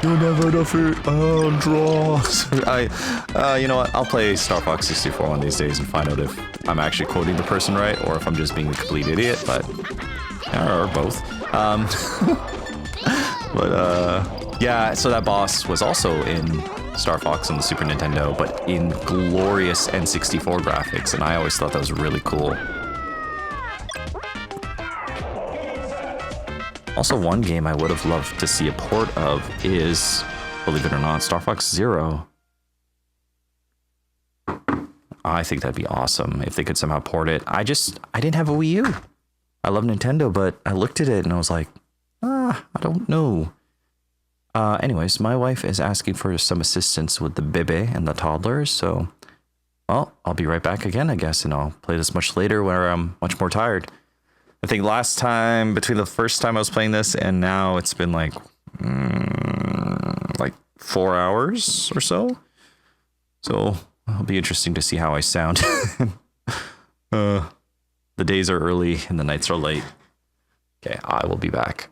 You'll never defeat Andros. You know what? I'll play Star Fox 64 one of these days and find out if I'm actually quoting the person right or if I'm just being a complete idiot, or both. Yeah, so that boss was also in Star Fox on the Super Nintendo, but in glorious N64 graphics, and I always thought that was really cool. Also, one game I would have loved to see a port of is, believe it or not, Star Fox Zero. I think that'd be awesome if they could somehow port it. I didn't have a Wii U. I love Nintendo, but I looked at it and I was like, I don't know. Anyways, my wife is asking for some assistance with the bebe and the toddlers, so, well, I'll be right back again, I guess, and I'll play this much later where I'm much more tired. I think last time, between the first time I was playing this and now, it's been like 4 hours or so. So it'll be interesting to see how I sound. The days are early and the nights are late. Okay, I will be back.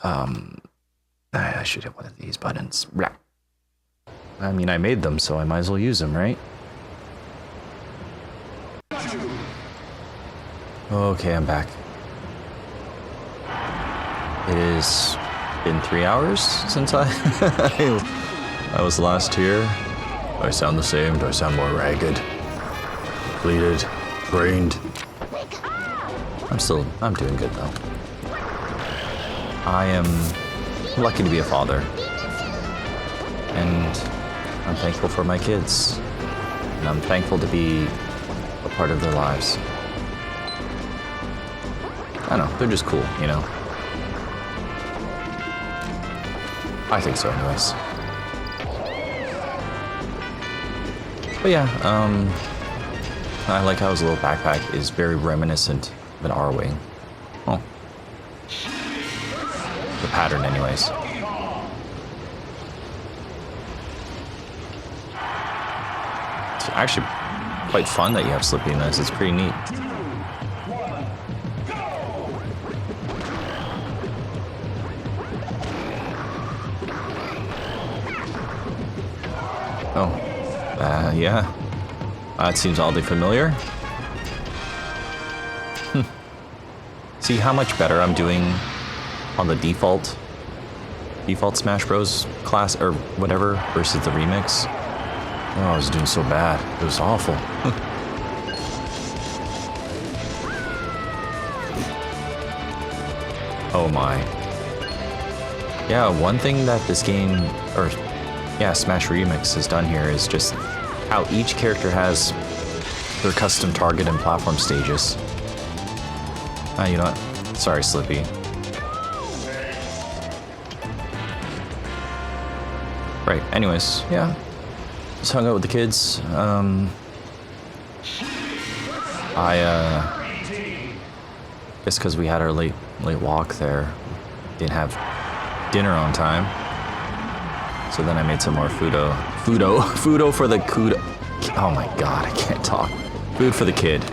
I should hit one of these buttons. I mean, I made them, so I might as well use them, right? Okay, I'm back. It has been 3 hours since I was last here. Do I sound the same? Do I sound more ragged? Depleted? Drained? I'm doing good though. I am lucky to be a father. And I'm thankful for my kids. And I'm thankful to be a part of their lives. I don't know, they're just cool, you know? I think so anyways. But yeah, I like how his little backpack is very reminiscent of an R-Wing. Oh. The pattern anyways. It's actually quite fun that you have Slippy in this, it's pretty neat. Oh, yeah. That seems oddly familiar. See how much better I'm doing on the default Smash Bros. Class, or whatever, versus the remix. Oh, I was doing so bad. It was awful. Oh my. Yeah, one thing that this game, or yeah, Smash Remix has done here is just how each character has their custom target and platform stages. Ah, you know what? Sorry, Slippy. Right, anyways, yeah. Just hung out with the kids. Guess because we had our late walk there, didn't have dinner on time. So then I made some more fudo for the kudo. Oh my god, I can't talk. Food for the kid.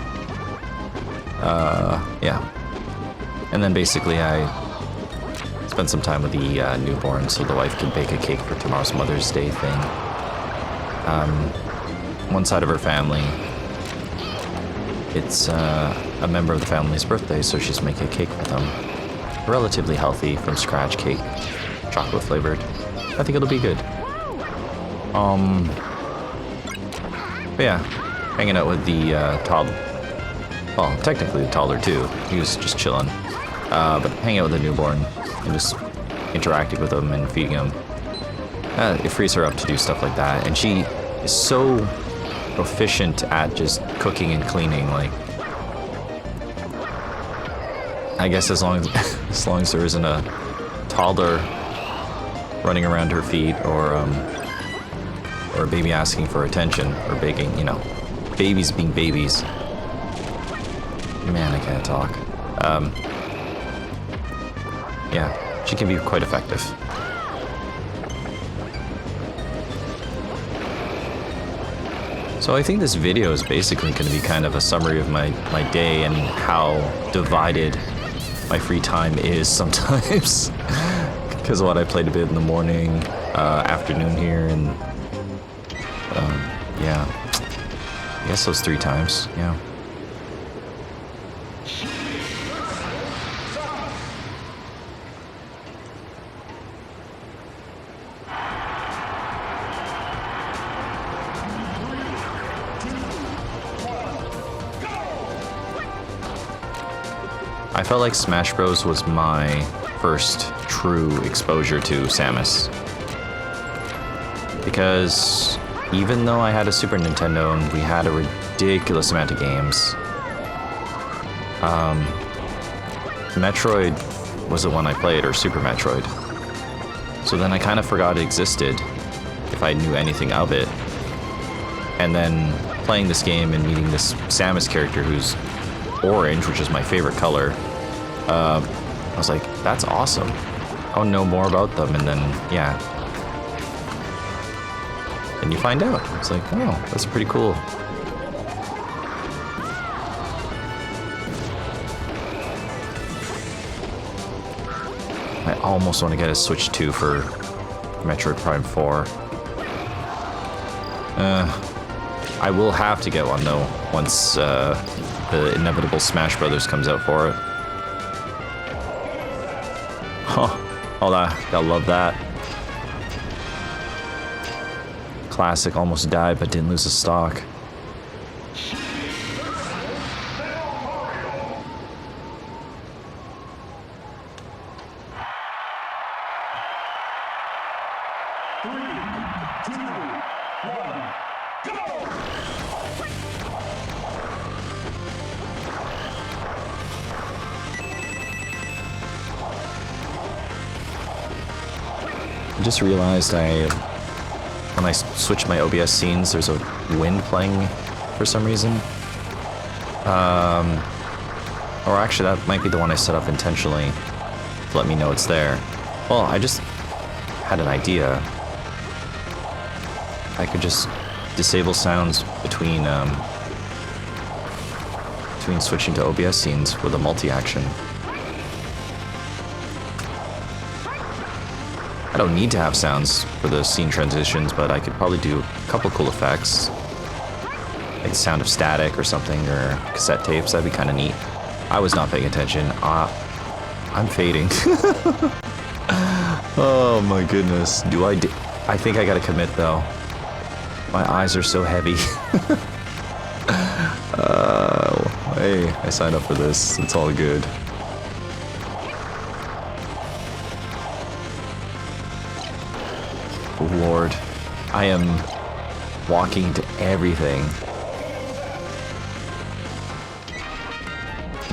Yeah. And then basically I spent some time with the newborn so the wife could bake a cake for tomorrow's Mother's Day thing. One side of her family, it's a member of the family's birthday, so she's making a cake for them. Relatively healthy, from scratch cake, chocolate flavored. I think it'll be good. But yeah, hanging out with the toddler. Well, technically the toddler too. He was just chilling. But hanging out with the newborn and just interacting with him and feeding him. It frees her up to do stuff like that. And she is so proficient at just cooking and cleaning. Like, I guess as long as there isn't a toddler running around her feet or a baby asking for attention or begging, you know, babies being babies. Man, I can't talk. Yeah, she can be quite effective. So I think this video is basically going to be kind of a summary of my day and how divided my free time is sometimes. Because of what I played a bit in the morning, afternoon here, and yeah. I guess those 3 times, yeah. I felt like Smash Bros was my first true exposure to Samus. Because even though I had a Super Nintendo and we had a ridiculous amount of games, Metroid was the one I played, or Super Metroid. So then I kind of forgot it existed, if I knew anything of it. And then playing this game and meeting this Samus character who's orange, which is my favorite color, I was like, that's awesome. I'll know more about them, and then, yeah. And you find out. It's like, oh, that's pretty cool. I almost want to get a Switch 2 for Metroid Prime 4. I will have to get one, though, once the inevitable Smash Brothers comes out for it. Oh, I love that. Classic, almost died but didn't lose the stock. I just realized when I switch my OBS scenes, there's a wind playing for some reason. Or actually, that might be the one I set up intentionally to let me know it's there. Well, I just had an idea. I could just disable sounds between switching to OBS scenes with a multi-action. I don't need to have sounds for the scene transitions, but I could probably do a couple cool effects. Like the sound of static or something, or cassette tapes. That'd be kind of neat. I was not paying attention. I'm fading. Oh my goodness. I think I gotta commit though. My eyes are so heavy. Hey, I signed up for this. It's all good. Lord, I am walking into everything.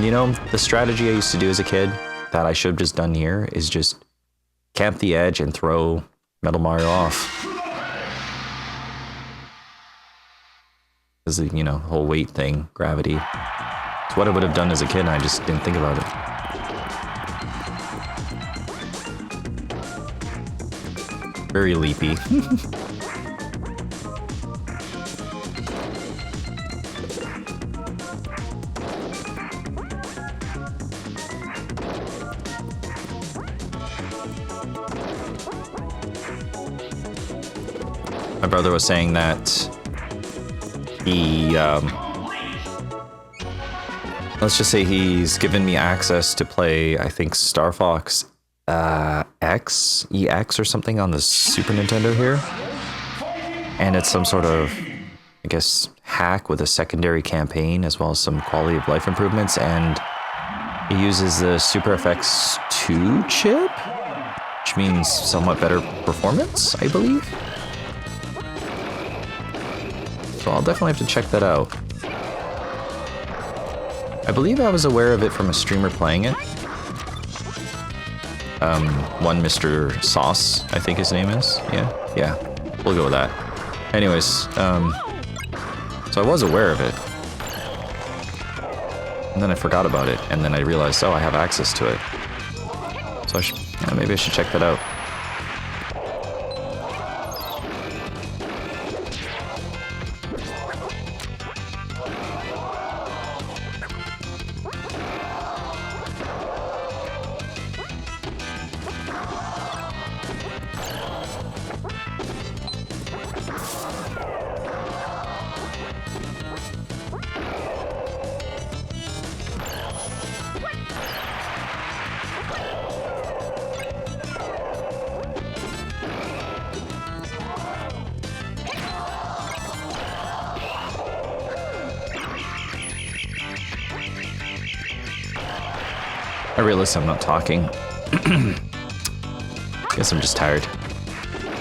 You know, the strategy I used to do as a kid that I should have just done here is just camp the edge and throw Metal Mario off. Because, you know, the whole weight thing, gravity. It's what I would have done as a kid, and I just didn't think about it. Very leapy. My brother was saying that he, let's just say he's given me access to play, I think, Star Fox EX or something on the Super Nintendo here. And it's some sort of, I guess, hack with a secondary campaign as well as some quality of life improvements. And he uses the Super FX2 chip, which means somewhat better performance, I believe. So I'll definitely have to check that out. I believe I was aware of it from a streamer playing it. One Mr. Sauce, I think his name is. Yeah, we'll go with that. Anyways, so I was aware of it. And then I forgot about it, and then I realized, oh, I have access to it. So maybe I should check that out. I realize I'm not talking. Guess I'm just tired.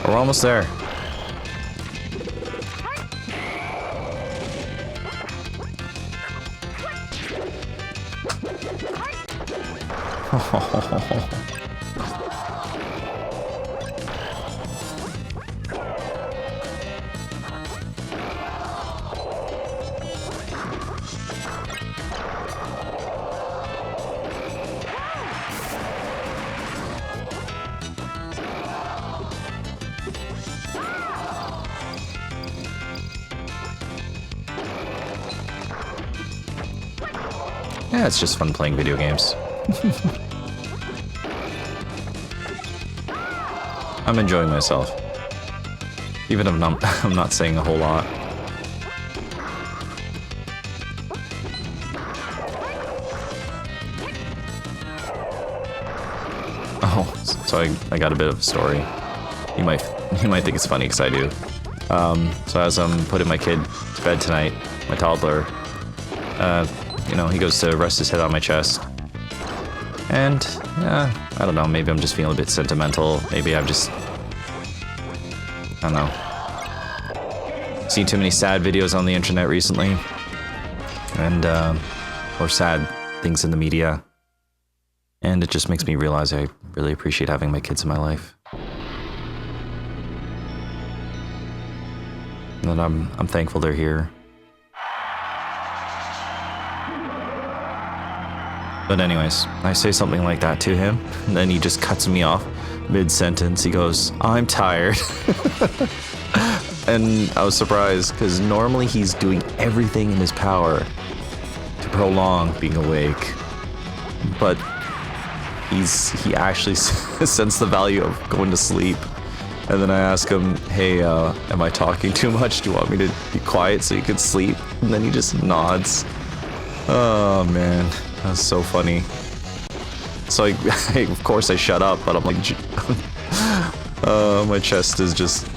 We're almost there. Yeah, it's just fun playing video games. I'm enjoying myself. Even if I'm not saying a whole lot. Oh, so I got a bit of a story. You might think it's funny because I do. So as I'm putting my kid to bed tonight, my toddler, you know, he goes to rest his head on my chest. And, I don't know, maybe I'm just feeling a bit sentimental. Maybe I've just, I don't know, seen too many sad videos on the internet recently. And, or sad things in the media. And it just makes me realize I really appreciate having my kids in my life. And I'm thankful they're here. But anyways, I say something like that to him, and then he just cuts me off mid-sentence. He goes, "I'm tired." And I was surprised, because normally he's doing everything in his power to prolong being awake. But he actually sensed the value of going to sleep. And then I ask him, "Hey, am I talking too much? Do you want me to be quiet so you can sleep?" And then he just nods. Oh man, that's so funny. So of course I shut up, but I'm like, my chest is just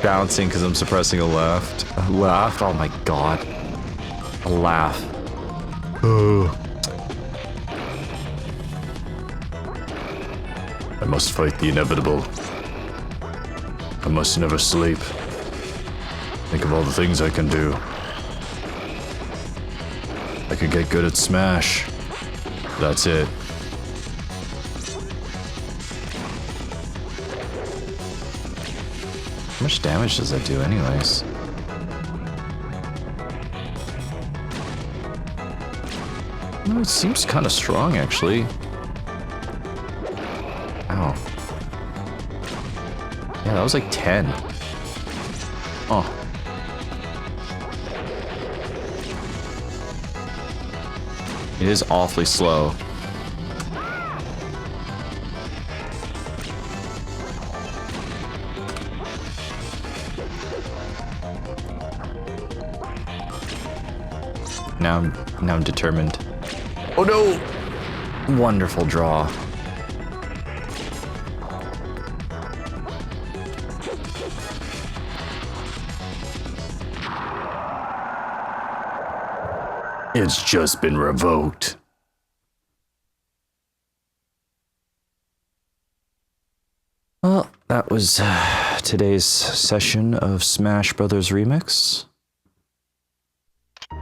bouncing because I'm suppressing a laugh. A laugh? Oh my god. A laugh. I must fight the inevitable. I must never sleep. Think of all the things I can do. I could get good at Smash. That's it. How much damage does that do anyways? No, it seems kind of strong actually. Ow. Yeah, that was like 10. Oh. It is awfully slow. Now I'm determined. Oh no! Wonderful draw. It's just been revoked. Well, that was today's session of Smash Brothers Remix.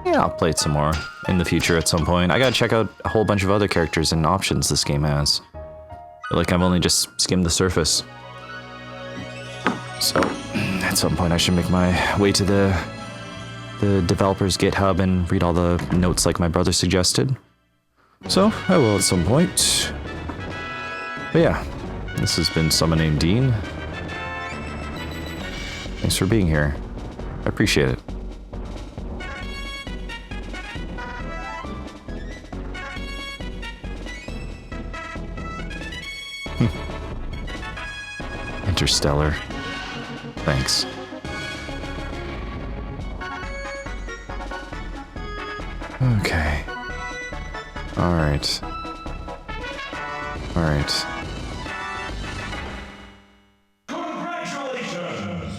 Yeah, I'll play it some more in the future at some point. I gotta check out a whole bunch of other characters and options this game has. I feel like I've only just skimmed the surface. So, at some point I should make my way to the developer's GitHub and read all the notes like my brother suggested. So, I will at some point. But yeah, this has been SomeoneNamedDean. Thanks for being here. I appreciate it. Interstellar. Thanks. Okay. Alright. Alright. Congratulations!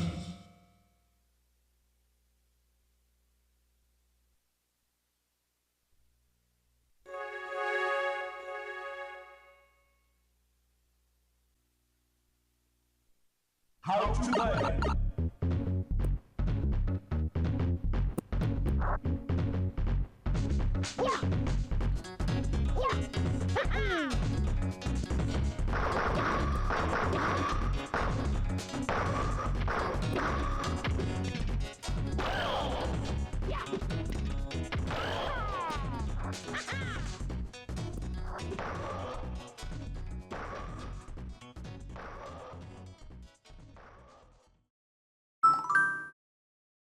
How to play.